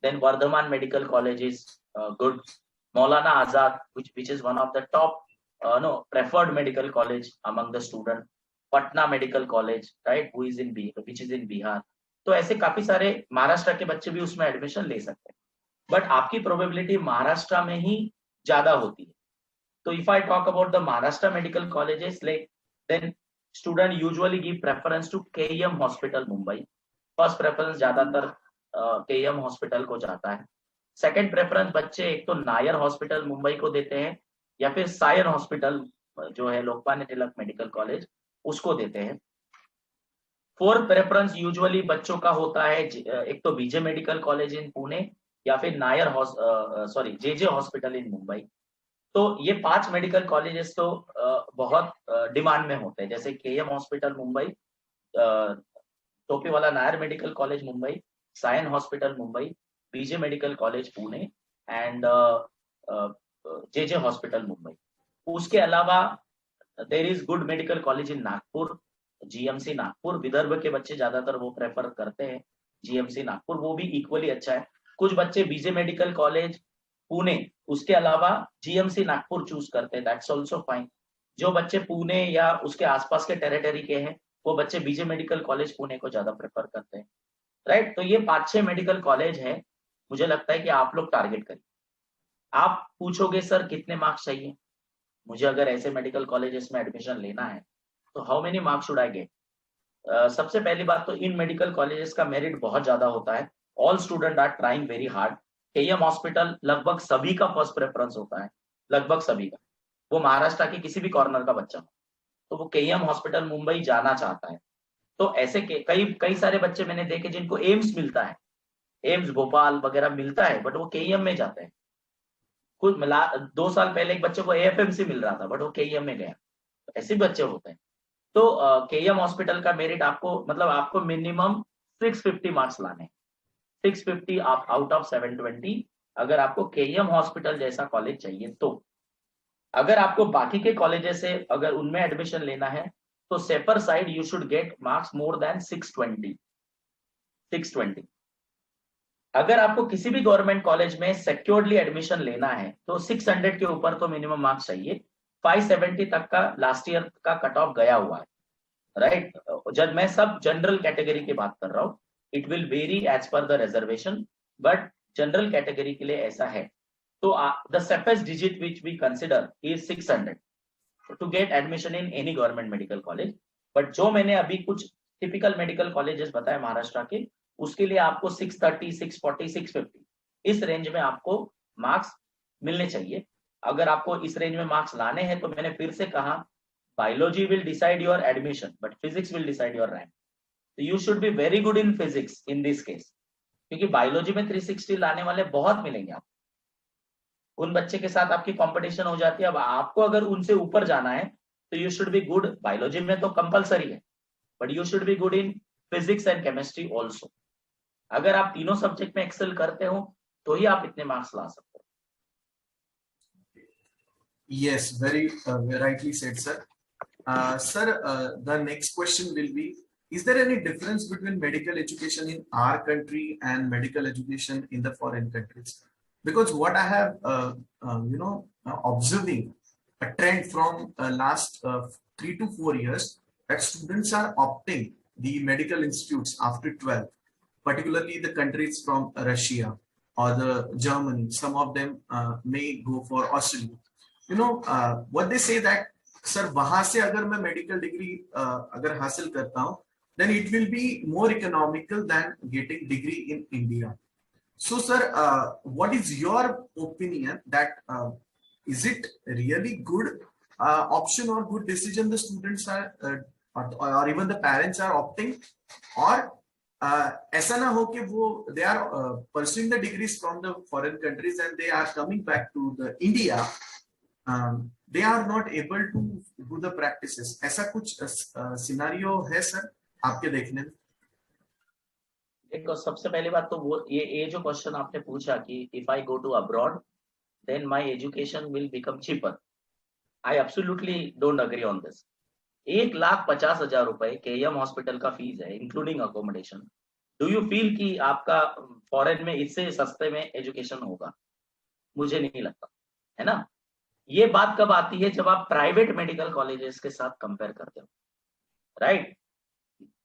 [SPEAKER 2] then Vardhaman Medical College is good. Maulana Azad, which is one of the top preferred medical college among the student. Patna Medical College, right? Which is in Bihar. तो ऐसे काफी सारे महाराष्ट्र के बच्चे भी उसमें admission ले सकते हैं, बट आपकी प्रोबेबिलिटी महाराष्ट्र में ही ज्यादा होती है। So if I talk about the Maharashtra medical colleges, like then student usually give preference to KEM Hospital Mumbai. First preference ज्यादातर KEM Hospital को जाता है। Second preference बच्चे एक तो नायर हॉस्पिटल मुंबई को देते हैं या फिर सायर हॉस्पिटल जो है लोकमान्य तिलक मेडिकल कॉलेज उसको देते हैं। फोर्थ प्रेफरेंस यूजुअली बच्चों का होता है एक तो BJ medical college in Pune या फिर Nair JJ hospital in Mumbai. तो ये 5 मेडिकल कॉलेजेस तो बहुत डिमांड में होते हैं, जैसे KM hospital Mumbai, Topiwala Nair medical college Mumbai, Sion hospital Mumbai, BJ medical college Pune and JJ hospital Mumbai. उसके अलावा there is good medical college in Nagpur, GMC Nagpur. Vidarbha के बच्चे ज्यादातर वो प्रेफर करते हैं जीएमसी नागपुर, वो भी इक्वली अच्छा है। कुछ बच्चे बीजे मेडिकल कॉलेज पुणे उसके अलावा जीएमसी नागपुर चूज करते हैं, दैट्स आल्सो फाइन। जो बच्चे पुणे या उसके आसपास के टेरिटरी के हैं वो बच्चे बीजे मेडिकल कॉलेज पुणे को ज्यादा प्रेफर करते हैं, राइट? तो ये 5-6 मेडिकल कॉलेज है, मुझे लगता है कि आप लोग टारगेट करिए। आप पूछोगे सर कितने मार्क्स चाहिए, मुझे अगर ऐसे मेडिकल कॉलेजेस में एडमिशन लेना है तो how many marks should I get? सबसे पहली बात तो इन मेडिकल कॉलेजेस का मेरिट बहुत ज्यादा होता है, all student are trying very hard. KM hospital लगभग सभी का फर्स्ट प्रेफरेंस होता है, लगभग सभी का। वो महाराष्ट्र के किसी भी कॉर्नर का बच्चा हो तो वो केएम हॉस्पिटल मुंबई जाना चाहता है। तो ऐसे कई सारे बच्चे मैंने देखे जिनको एम्स मिलता है, एम्स भोपाल वगैरह मिलता है, बट वो केईएम में जाते हैं। कुछ मिला 2 साल पहले एक बच्चे को एएफएमसी मिल रहा था बट वो केईएम में गया, तो ऐसे बच्चे होते हैं। तो केईएम हॉस्पिटल का मेरिट आपको मिनिमम 650 मार्क्स लाने, 650 आउट ऑफ 720 अगर आपको केईएम हॉस्पिटल जैसा कॉलेज चाहिए। तो अगर आपको बाकी के कॉलेजेस से अगर उनमें एडमिशन लेना है तो shaper side you should get marks more than 620। अगर आपको किसी भी गवर्नमेंट कॉलेज में सिक्योर्डली एडमिशन लेना है तो 600 के ऊपर तो मिनिमम मार्क्स चाहिए। 570 तक का लास्ट ईयर का कट ऑफ गया हुआ है, राइट। जब मैं सब जनरल कैटेगरी की बात कर रहा हूँ, it will vary as per the reservation, but general category के लिए ऐसा है। तो the safest digit which we consider is 600 to get admission in any government medical college. But जो मैंने अभी कुछ टिपिकल मेडिकल कॉलेजेस बताए महाराष्ट्र के, उसके लिए आपको 630, 640, 650 इस रेंज में आपको मार्क्स मिलने चाहिए। अगर आपको इस रेंज में मार्क्स लाने हैं तो मैंने फिर से कहा, biology will decide your admission but physics will decide your rank. तो you should be very good in physics in this case, क्योंकि बायोलॉजी में 360 लाने वाले बहुत मिलेंगे आपको। उन बच्चे के साथ आपकी कंपटीशन हो जाती है। अब आपको अगर उनसे ऊपर जाना है तो you should be good, biology में तो कंपलसरी है, but you should be good in physics and chemistry also. अगर आप तीनों सब्जेक्ट में एक्सेल करते हो तो ही आप इतने मार्क्स ला सकते हो।
[SPEAKER 1] Yes, very rightly said, sir. Sir, the next question will be, is there any difference between medical education in our country and medical education in the foreign countries? Because what I have, observing a trend from last 3 to 4 years, that students are opting the medical institutes after 12, particularly the countries from Russia or the Germany. Some of them may go for Australia. What they say that sir वहां से अगर मैं medical degree अगर हासिल करता हूं, then it will be more economical than getting degree in India. So sir, what is your opinion that is it really good option or good decision the students are or even the parents are opting, or ऐसा ना हो कि वो they are pursuing the degrees from the foreign countries and they are coming back to the India, they are not able to do the practices. ऐसा कुछ scenario है sir आपके देखने में?
[SPEAKER 2] देखो, सबसे पहली बात तो वो ये जो क्वेश्चन आपने पूछा कि if I go to abroad then my education will become cheaper, I absolutely don't agree on this. 1,50,000 रुपए केएम हॉस्पिटल का फीस है including accommodation. Do you feel कि आपका फॉरेन में इससे सस्ते में एजुकेशन होगा? मुझे नहीं लगता, है ना। ये बात कब आती है? जब आप प्राइवेट मेडिकल कॉलेजेस के साथ कंपेयर करते हो, राइट।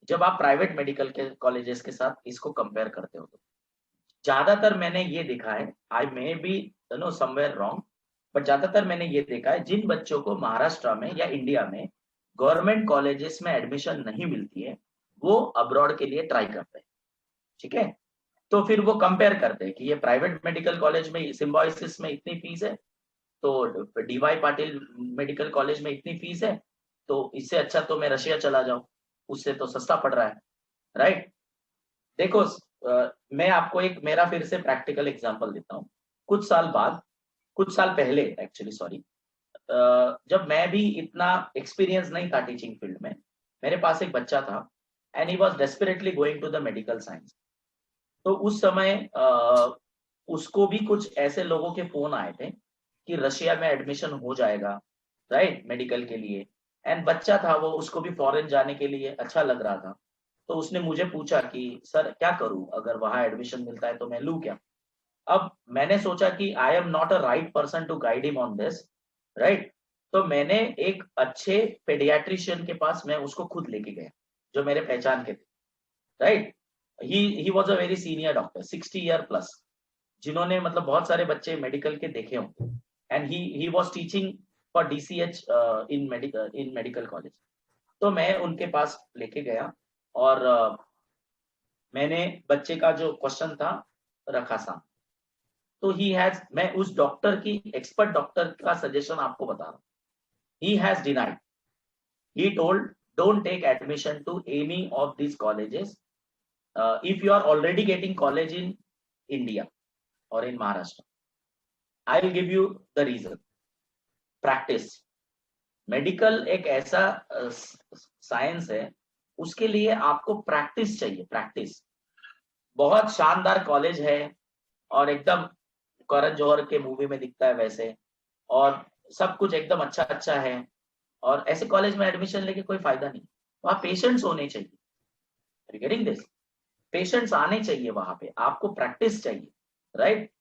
[SPEAKER 2] जब आप प्राइवेट मेडिकल के कॉलेजेस के साथ इसको कंपेयर करते हो तो ज्यादातर मैंने ये देखा है, I may be somewhere wrong, but ज्यादातर मैंने ये देखा है जिन बच्चों को महाराष्ट्र में या इंडिया में गवर्नमेंट कॉलेजेस में एडमिशन नहीं मिलती है, वो अब्रॉड के लिए ट्राई करते हैं, ठीक है। तो फिर वो कंपेयर करते हैं कि ये प्राइवेट मेडिकल कॉलेज में सिम्बायोसिस में इतनी फीस है, तो डीवाई पाटिल मेडिकल कॉलेज में इतनी फीस है, तो इससे अच्छा तो मैं रशिया चला जाऊं, उससे तो सस्ता पड़ रहा है, राइट। देखो, मैं आपको एक मेरा फिर से प्रैक्टिकल एग्जांपल देता हूँ। कुछ साल पहले एक्चुअली, सॉरी, जब मैं भी इतना एक्सपीरियंस नहीं था टीचिंग फील्ड में, मेरे पास एक बच्चा था and he was desperately going to the medical science. तो उस समय उसको भी कुछ ऐसे लोगों के फोन आए थे कि रशिया में एडमिशन हो जाएगा, राइट, मेडिकल के लिए। एंड बच्चा था वो, उसको भी फॉरेन जाने के लिए अच्छा लग रहा था। तो उसने मुझे पूछा कि सर क्या करूं, अगर वहां एडमिशन मिलता है तो मैं लूं क्या? अब मैंने सोचा कि I am not a right person to guide him on this, right. तो मैंने एक अच्छे पेडियाट्रिशियन के पास मैं उसको खुद लेके गया, जो मेरे पहचान के थे, right. He was a very senior doctor, 60 year plus, जिन्होंने मतलब बहुत सारे बच्चे मेडिकल के देखे हों, and he was teaching for DCH in medical college. तो मैं उनके पास लेके गया और मैंने बच्चे का जो क्वेश्चन था रखा सामने। तो मैं उस डॉक्टर की, एक्सपर्ट डॉक्टर का सजेशन आपको बता रहा हूँ। He has denied, he told don't take admission to any of this colleges if you are already getting college in India or in Maharashtra. I will give you the reason. Practice. Medical एक ऐसा science है, उसके लिए आपको practice चाहिए, practice. बहुत शानदार college है और एकदम करण जौहर के मूवी में दिखता है वैसे, और सब कुछ एकदम अच्छा अच्छा है, और ऐसे कॉलेज में एडमिशन लेके कोई फायदा नहीं। वहां पेशेंट्स होने चाहिए। Are you getting this? Patients आने चाहिए वहां पे, आपको प्रैक्टिस चाहिए, राइट?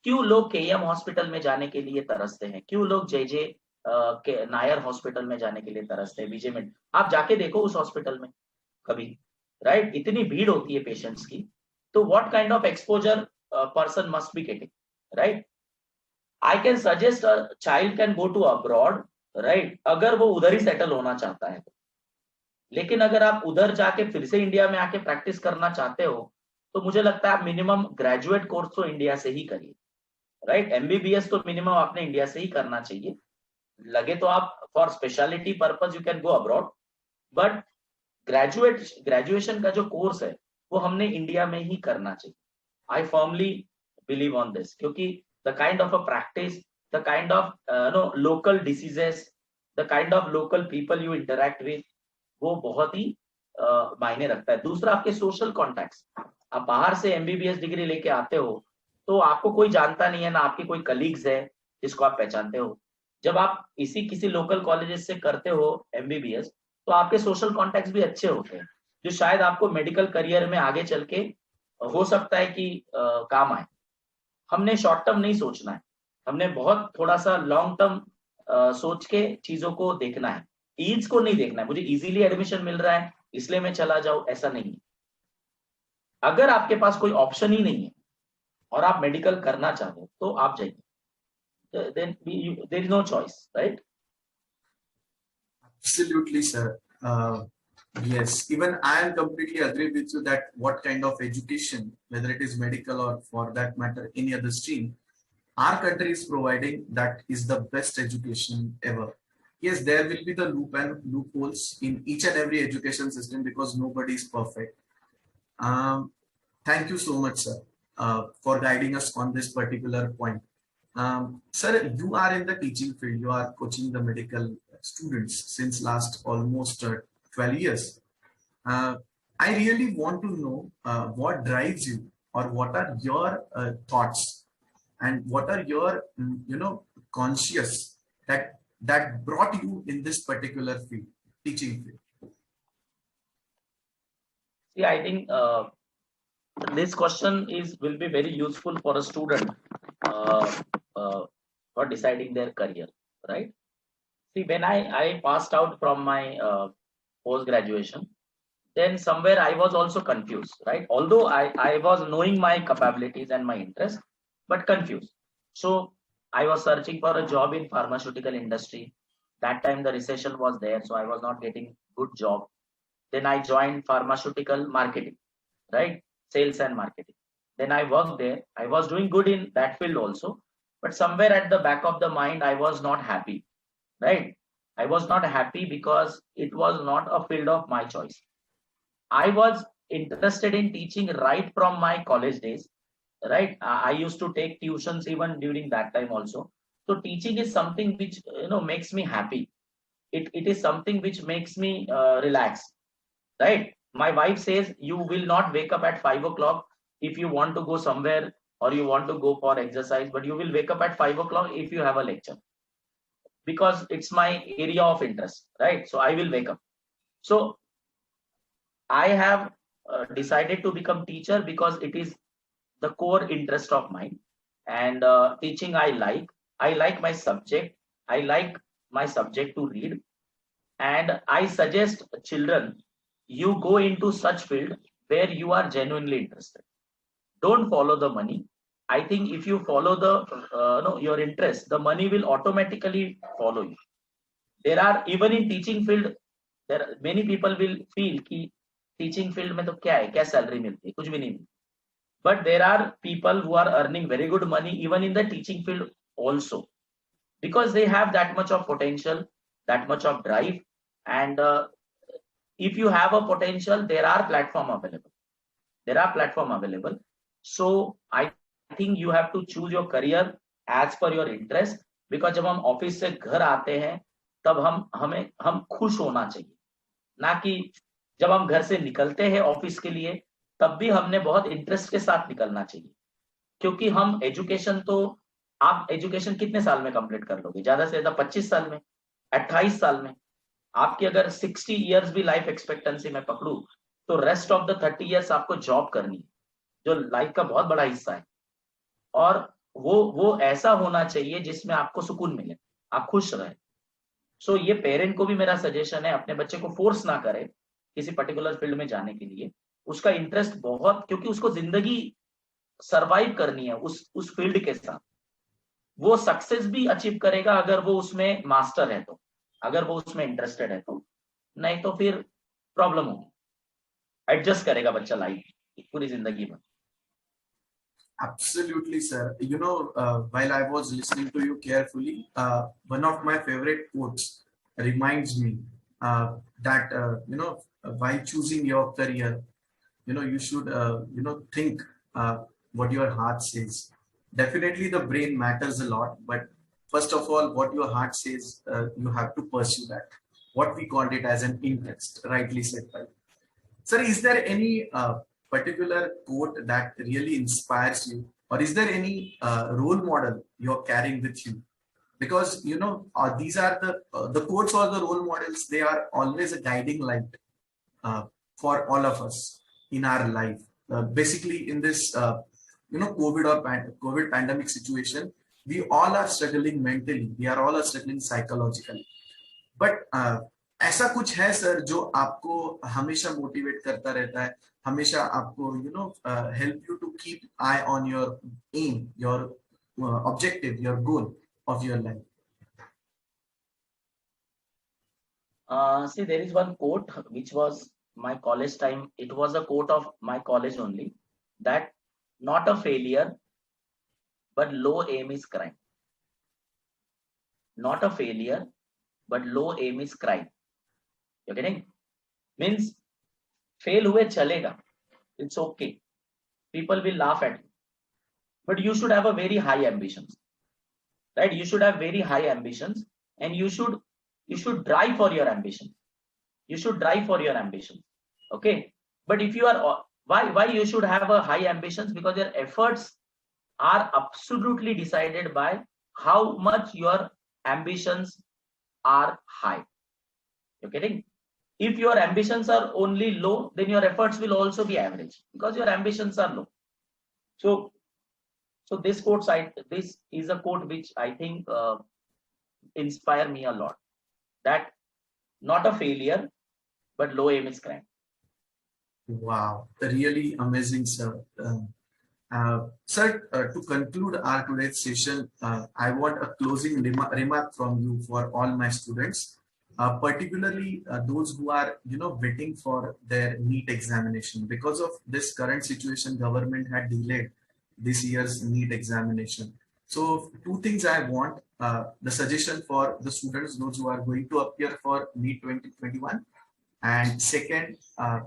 [SPEAKER 2] क्यों लोग केएम हॉस्पिटल में जाने के लिए तरसते हैं, क्यों लोग जे जे के नायर हॉस्पिटल में जाने के लिए तरसते हैं, विजय में आप जाके देखो उस हॉस्पिटल में कभी, राइट? इतनी भीड़ होती है पेशेंट्स की, तो what kind of exposure person must be getting, right? I can suggest a child can go to abroad, right, अगर वो उधर ही सेटल होना चाहता है। लेकिन अगर आप उधर जाके फिर से इंडिया में आके प्रैक्टिस करना चाहते हो, तो मुझे लगता है आप मिनिमम ग्रेजुएट कोर्स तो इंडिया से ही करिए, राइट? एमबीबीएस तो मिनिमम आपने इंडिया से ही करना चाहिए। लगे तो आप for speciality purpose you can go abroad, but graduation का जो कोर्स है वो हमने इंडिया में ही करना चाहिए। I firmly believe on this, क्योंकि the kind of a practice, the kind of no local diseases, the kind of local people you interact with, वो बहुत ही मायने रखता है। दूसरा, आपके सोशल कॉन्टैक्ट्स, आप बाहर से एमबीबीएस डिग्री लेके आते हो तो आपको कोई जानता नहीं है, ना आपके कोई कलीग्स है जिसको आप पहचानते हो। जब आप इसी किसी लोकल कॉलेजेस से करते हो एमबीबीएस, तो आपके सोशल कॉन्टैक्ट्स भी अच्छे होते हैं, जो शायद आपको मेडिकल करियर में आगे चल के हो सकता है कि काम आए। हमने शॉर्ट टर्म नहीं सोचना है, हमने बहुत थोड़ा सा लॉन्ग टर्म सोच के चीजों को देखना है। ईज को नहीं देखना है, मुझे इजीली एडमिशन मिल रहा है इसलिए मैं चला जाऊं, ऐसा नहीं है। अगर आपके पास कोई ऑप्शन ही नहीं है और आप मेडिकल करना चाहते हो तो आप जाइए, then there is no choice, right?
[SPEAKER 1] Absolutely, sir. Yes, even I am completely agree with you that what kind of education, whether it is medical or for that matter any other stream, our country is providing, that is the best education ever. Yes, there will be the loopholes in each and every education system because nobody is perfect. Um, Thank you so much, sir, for guiding us on this particular point. Sir, you are in the teaching field. You are coaching the medical students since last almost 12 years. Uh, I really want to know what drives you, or what are your thoughts, and what are your conscious that brought you in this particular field, teaching field.
[SPEAKER 2] See, I think this question will be very useful for a student uh, for deciding their career, right? See, when I passed out from my post graduation, then somewhere I was also confused, right? Although I was knowing my capabilities and my interest, but confused. So I was searching for a job in pharmaceutical industry. That time the recession was there, so I was not getting good job. Then I joined pharmaceutical marketing, right? Sales and marketing. Then I worked there. I was doing good in that field also, but somewhere at the back of the mind, I was not happy, right? I was not happy because it was not a field of my choice. I was interested in teaching right from my college days, right? I used to take tuitions even during that time also. So teaching is something which makes me happy. It is something which makes me relax, right? My wife says you will not wake up at 5 o'clock if you want to go somewhere or you want to go for exercise, but you will wake up at 5 o'clock if you have a lecture, because it's my area of interest, right? So I will wake up. So I have decided to become teacher because it is the core interest of mine, and teaching I like. I like my subject. I like my subject to read, and I suggest children, you go into such field where you are genuinely interested. Don't follow the money. I think if you follow the no, your interest, the money will automatically follow you. There are, even in teaching field, there are many people will feel कि teaching field में तो क्या है, क्या salary मिलती है, कुछ भी नहीं मिलती. But there are people who are earning very good money even in the teaching field also, because they have that much of potential, that much of drive, and if you have a potential, there are platform available. There are platform available. So I think you have to choose your career as per your interest, because जब हम office से घर आते हैं तब हम खुश होना चाहिए, ना कि जब हम घर से निकलते हैं ऑफिस के लिए तब भी हमने बहुत इंटरेस्ट के साथ निकलना चाहिए। क्योंकि हम एजुकेशन तो, आप एजुकेशन कितने साल में कंप्लीट कर लोगे? ज्यादा से ज्यादा 25 साल में, 28 साल में। आपकी अगर 60 इयर्स भी लाइफ एक्सपेक्टेंसी में पकड़ू तो रेस्ट ऑफ द 30 ईयर्स आपको जॉब करनी है, जो लाइफ का बहुत बड़ा हिस्सा है, और वो ऐसा होना चाहिए जिसमें आपको सुकून मिले, आप खुश रहे। सो ये पेरेंट को भी मेरा सजेशन है, अपने बच्चे को फोर्स ना करे किसी पर्टिकुलर फील्ड में जाने के लिए। उसका इंटरेस्ट बहुत, क्योंकि उसको जिंदगी सरवाइव करनी है उस फील्ड के साथ। वो सक्सेस भी अचीव करेगा अगर वो उसमें मास्टर है तो, अगर वो उसमें इंटरेस्टेड है तो, नहीं तो फिर प्रॉब्लम होगी। एडजस्ट करेगा बच्चा लाइफ पूरी जिंदगी में।
[SPEAKER 1] Absolutely, sir. While I was listening to you carefully, one of my favorite quotes reminds me that, while choosing your career, you should, think what your heart says. Definitely, the brain matters a lot, but first of all, what your heart says, you have to pursue that. What we called it as an interest, rightly said, right? Sir, is there any particular quote that really inspires you, or is there any role model you're carrying with you? Because these are the quotes or the role models. They are always a guiding light uh, for all of us in our life. Basically, in this COVID pandemic situation, we all are struggling mentally. We are all struggling psychologically. But ऐसा कुछ है sir जो आपको हमेशा motivate करता रहता है, हमेशा आपको help you to keep eye on your aim, your objective, your goal of your life?
[SPEAKER 2] See, there is one quote which was my college time. It was a quote of my college only, that not a failure but low aim is crime. Not a failure but low aim is crime. You're getting? Means fail हुए चलेगा, it's okay, people will laugh at you, but you should have a very high ambitions, right? You should have very high ambitions, and you should drive for your ambition. You should drive for your ambition. Okay, but if you are, why you should have a high ambitions? Because your efforts are absolutely decided by how much your ambitions are high. You're getting? If your ambitions are only low, then your efforts will also be average, because your ambitions are low. So this is a quote which I think inspire me a lot, that not a failure but low aim is crime.
[SPEAKER 1] Wow, really amazing, sir. Sir, to conclude our today's session, I want a closing remark from you for all my students, particularly those who are waiting for their NEET examination. Because of this current situation, government had delayed this year's NEET examination. So two things I want, the suggestion for the students, those who are going to appear for NEET 2021, and second, a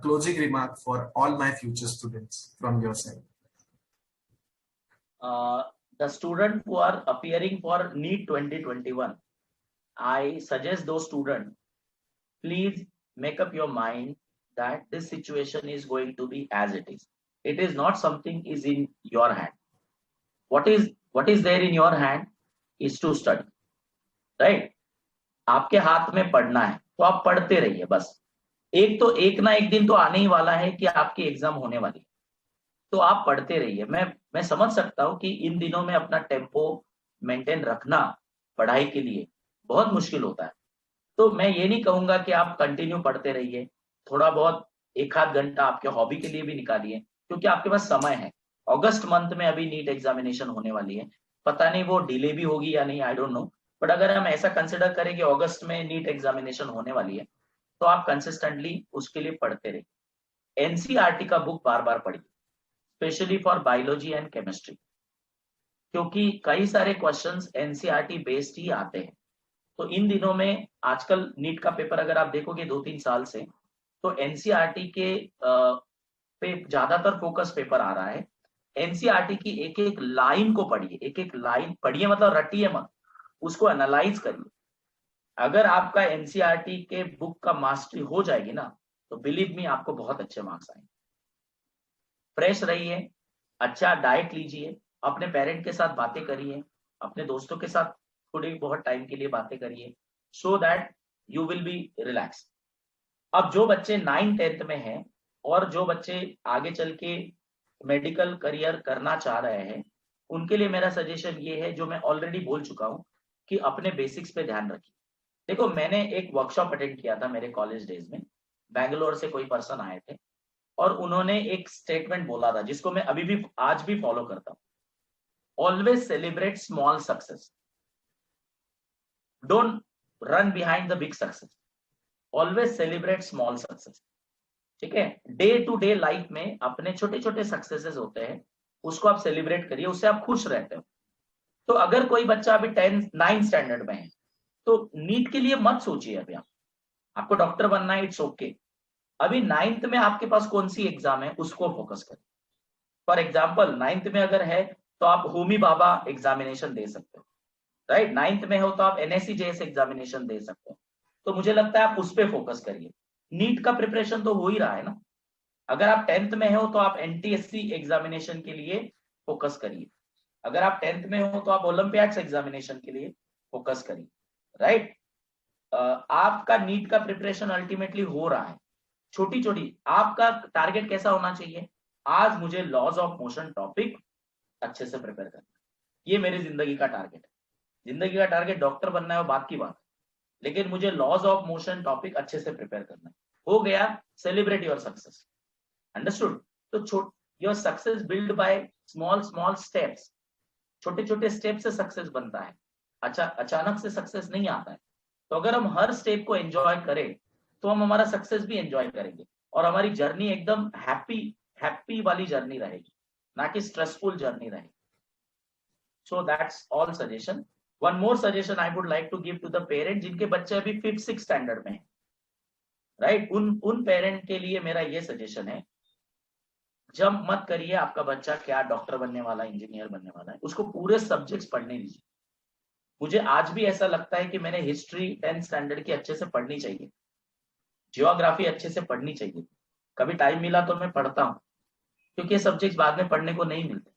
[SPEAKER 1] closing remark for all my future students from your side.
[SPEAKER 2] The students who are appearing for NEET 2021, I suggest those students, please make up your mind that this situation is going to be as it is. It is not something is in your hand. What is there in your hand is to study, right? आपके हाथ में पढ़ना है, तो आप पढ़ते रहिए बस। एक ना एक दिन तो आने ही वाला है कि आपकी एग्जाम होने वाली है, तो आप पढ़ते रहिए। मैं समझ सकता हूँ कि इन दिनों में अपना टेम्पो मेंटेन रखना पढ़ाई के लिए बहुत मुश्किल होता है, तो मैं ये नहीं कहूंगा कि आप कंटिन्यू पढ़ते रहिए, थोड़ा बहुत एक आध घंटा आपके हॉबी के लिए भी निकालिए, क्योंकि आपके पास समय है। अगस्त मंथ में अभी नीट एग्जामिनेशन होने वाली है, पता नहीं वो डिले भी होगी या नहीं, आई डोंट नो, बट अगर हम ऐसा कंसिडर करें कि अगस्त में नीट एग्जामिनेशन होने वाली है, तो आप कंसिस्टेंटली उसके लिए पढ़ते रहिए। एनसीईआरटी का बुक बार बार पढ़िए, specially for biology and chemistry, क्योंकि कई सारे क्वेश्चंस एनसीईआरटी बेस्ड ही आते हैं। तो इन दिनों में आजकल नीट का पेपर अगर आप देखोगे 2-3 साल से, तो एनसीईआरटी के पे ज्यादातर फोकस पेपर आ रहा है। एनसीईआरटी की एक एक लाइन को पढ़िए, एक एक लाइन पढ़िए, मतलब रटिए मत, उसको एनालाइज करिए। अगर आपका एनसीईआरटी के बुक का मास्टरी हो जाएगी ना, तो बिलीव मी आपको बहुत अच्छे मार्क्स आएंगे। फ्रेश रहिए, अच्छा डाइट लीजिए, अपने पेरेंट के साथ बातें करिए, अपने दोस्तों के साथ थोड़ी बहुत टाइम के लिए बातें करिए, so that you will be relax. अब जो बच्चे 9th-10th में हैं और जो बच्चे आगे चल के मेडिकल करियर करना चाह रहे हैं, उनके लिए मेरा सजेशन ये है, जो मैं ऑलरेडी बोल चुका हूँ, कि अपने बेसिक्स पे ध्यान रखिए। देखो, मैंने एक वर्कशॉप अटेंड किया था मेरे कॉलेज डेज में, बैंगलोर से कोई पर्सन आए थे और उन्होंने एक स्टेटमेंट बोला था जिसको मैं अभी भी आज भी फॉलो करता हूँ। Always celebrate small success, don't run behind the big success, always celebrate small success. ठीक है, डे टू डे लाइफ में अपने छोटे छोटे सक्सेसेस होते हैं, उसको आप सेलिब्रेट करिए, उससे आप खुश रहते हो। तो अगर कोई बच्चा अभी 9th स्टैंडर्ड में है तो नीट के लिए मत सोचिए, अभी आपको डॉक्टर बनना है, इट्स ओके। अभी 9th में आपके पास कौन सी एग्जाम है उसको फोकस करें। फॉर एग्जाम्पल 9th में अगर है तो आप होमी बाबा एग्जामिनेशन दे सकते हो, राइट। 9th में हो तो आप एनएससी जेएस एग्जामिनेशन दे सकते हो। तो मुझे लगता है आप उस पर फोकस करिए। नीट का प्रिपरेशन तो हो ही रहा है ना। अगर आप 10th में हो तो आप एनटीएससी एग्जामिनेशन के लिए फोकस करिए। अगर आप 10th में हो तो आप ओलंपियाड्स एग्जामिनेशन के लिए फोकस करिए, राइट। आपका नीट का प्रिपरेशन अल्टीमेटली हो रहा है। छोटी छोटी आपका टारगेट कैसा होना चाहिए, आज मुझे लॉज ऑफ मोशन टॉपिक अच्छे से प्रिपेयर करना, ये मेरी जिंदगी का टारगेट है। जिंदगी का टारगेट डॉक्टर बनना है वो बात की बात, लेकिन मुझे लॉज ऑफ मोशन टॉपिक अच्छे से प्रिपेयर करना है। हो गया, सेलिब्रेट योर सक्सेस, अंडरस्टूड। तो your success build by small small steps, छोटे छोटे स्टेप से सक्सेस बनता है। अच्छा, अचानक से सक्सेस नहीं आता है। तो अगर हम हर स्टेप को एंजॉय करें तो हम हमारा सक्सेस भी एंजॉय करेंगे और हमारी जर्नी एकदम हैप्पी वाली जर्नी रहेगी, ना कि स्ट्रेसफुल जर्नी रहेगी। So that's all suggestion. One more suggestion I would like to give to the parent जिनके बच्चे अभी 5th-6th स्टैंडर्ड में है, राइट। उन पेरेंट के लिए मेरा ये सजेशन है, जब मत करिए आपका बच्चा क्या डॉक्टर बनने वाला, इंजीनियर बनने वाला है, उसको पूरे सब्जेक्ट्स पढ़ने दीजिए। मुझे आज भी ऐसा लगता है कि मैंने हिस्ट्री 10th स्टैंडर्ड की अच्छे से पढ़नी चाहिए, जियोग्राफी अच्छे से पढ़नी चाहिए। कभी टाइम मिला तो मैं पढ़ता हूँ, क्योंकि ये सब्जेक्ट बाद में पढ़ने को नहीं मिलते।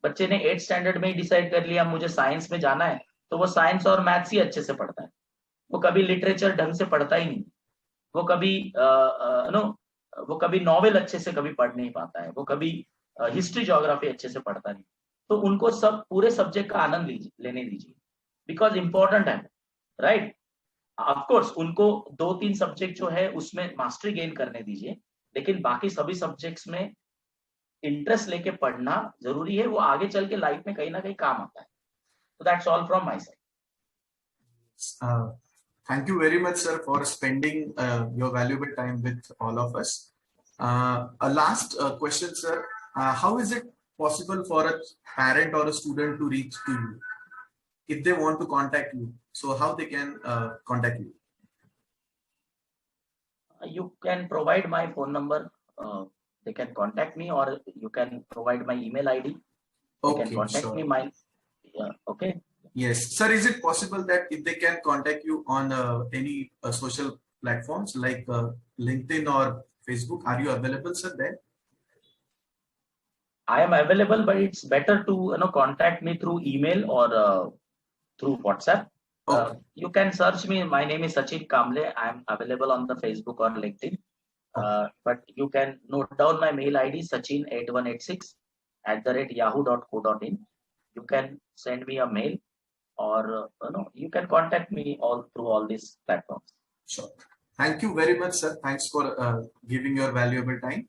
[SPEAKER 2] बच्चे ने 8th स्टैंडर्ड में ही डिसाइड कर लिया मुझे साइंस में जाना है, तो वो साइंस और मैथ्स ही अच्छे से पढ़ता है। वो कभी लिटरेचर ढंग से पढ़ता ही नहीं, वो कभी वो कभी नॉवेल अच्छे से कभी पढ़ नहीं पाता है, वो कभी हिस्ट्री ज्योग्राफी अच्छे से पढ़ता नहीं। तो उनको सब पूरे सब्जेक्ट का आनंद लेने दीजिए, बिकॉज इंपॉर्टेंट है, राइट। ऑफकोर्स उनको 2-3 सब्जेक्ट जो है उसमें मास्टरी गेन करने दीजिए, लेकिन बाकी सभी सब्जेक्ट्स में इंटरेस्ट लेके पढ़ना जरूरी है। वो आगे चल के लाइफ में कहीं ना कहीं काम आता है। So that's all from my side.
[SPEAKER 1] Thank you very much, sir, for spending your valuable time with all of us. A last question, sir. How is it possible for a parent or a student to reach to you if they want to contact you? So how they can contact you?
[SPEAKER 2] You can provide my phone number. They can contact me, or you can provide my email ID. They can contact
[SPEAKER 1] sure.
[SPEAKER 2] me. Okay.
[SPEAKER 1] Yes, sir. Is it possible that if they can contact you on any social platforms like LinkedIn or Facebook, are you available, sir, there?
[SPEAKER 2] I am available, but it's better to contact me through email or through WhatsApp.
[SPEAKER 1] Okay.
[SPEAKER 2] You can search me. My name is Sachin Kamble. I am available on the Facebook or LinkedIn. But you can note down my mail ID, sachin8186@yahoo.co.in. You can send me a mail, or you can contact me through all these platforms.
[SPEAKER 1] Sure. Thank you very much, sir. Thanks for giving your valuable time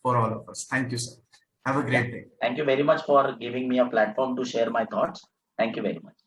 [SPEAKER 1] for all of us. Thank you, sir. Have a great day.
[SPEAKER 2] Thank you very much for giving me a platform to share my thoughts. Thank you very much.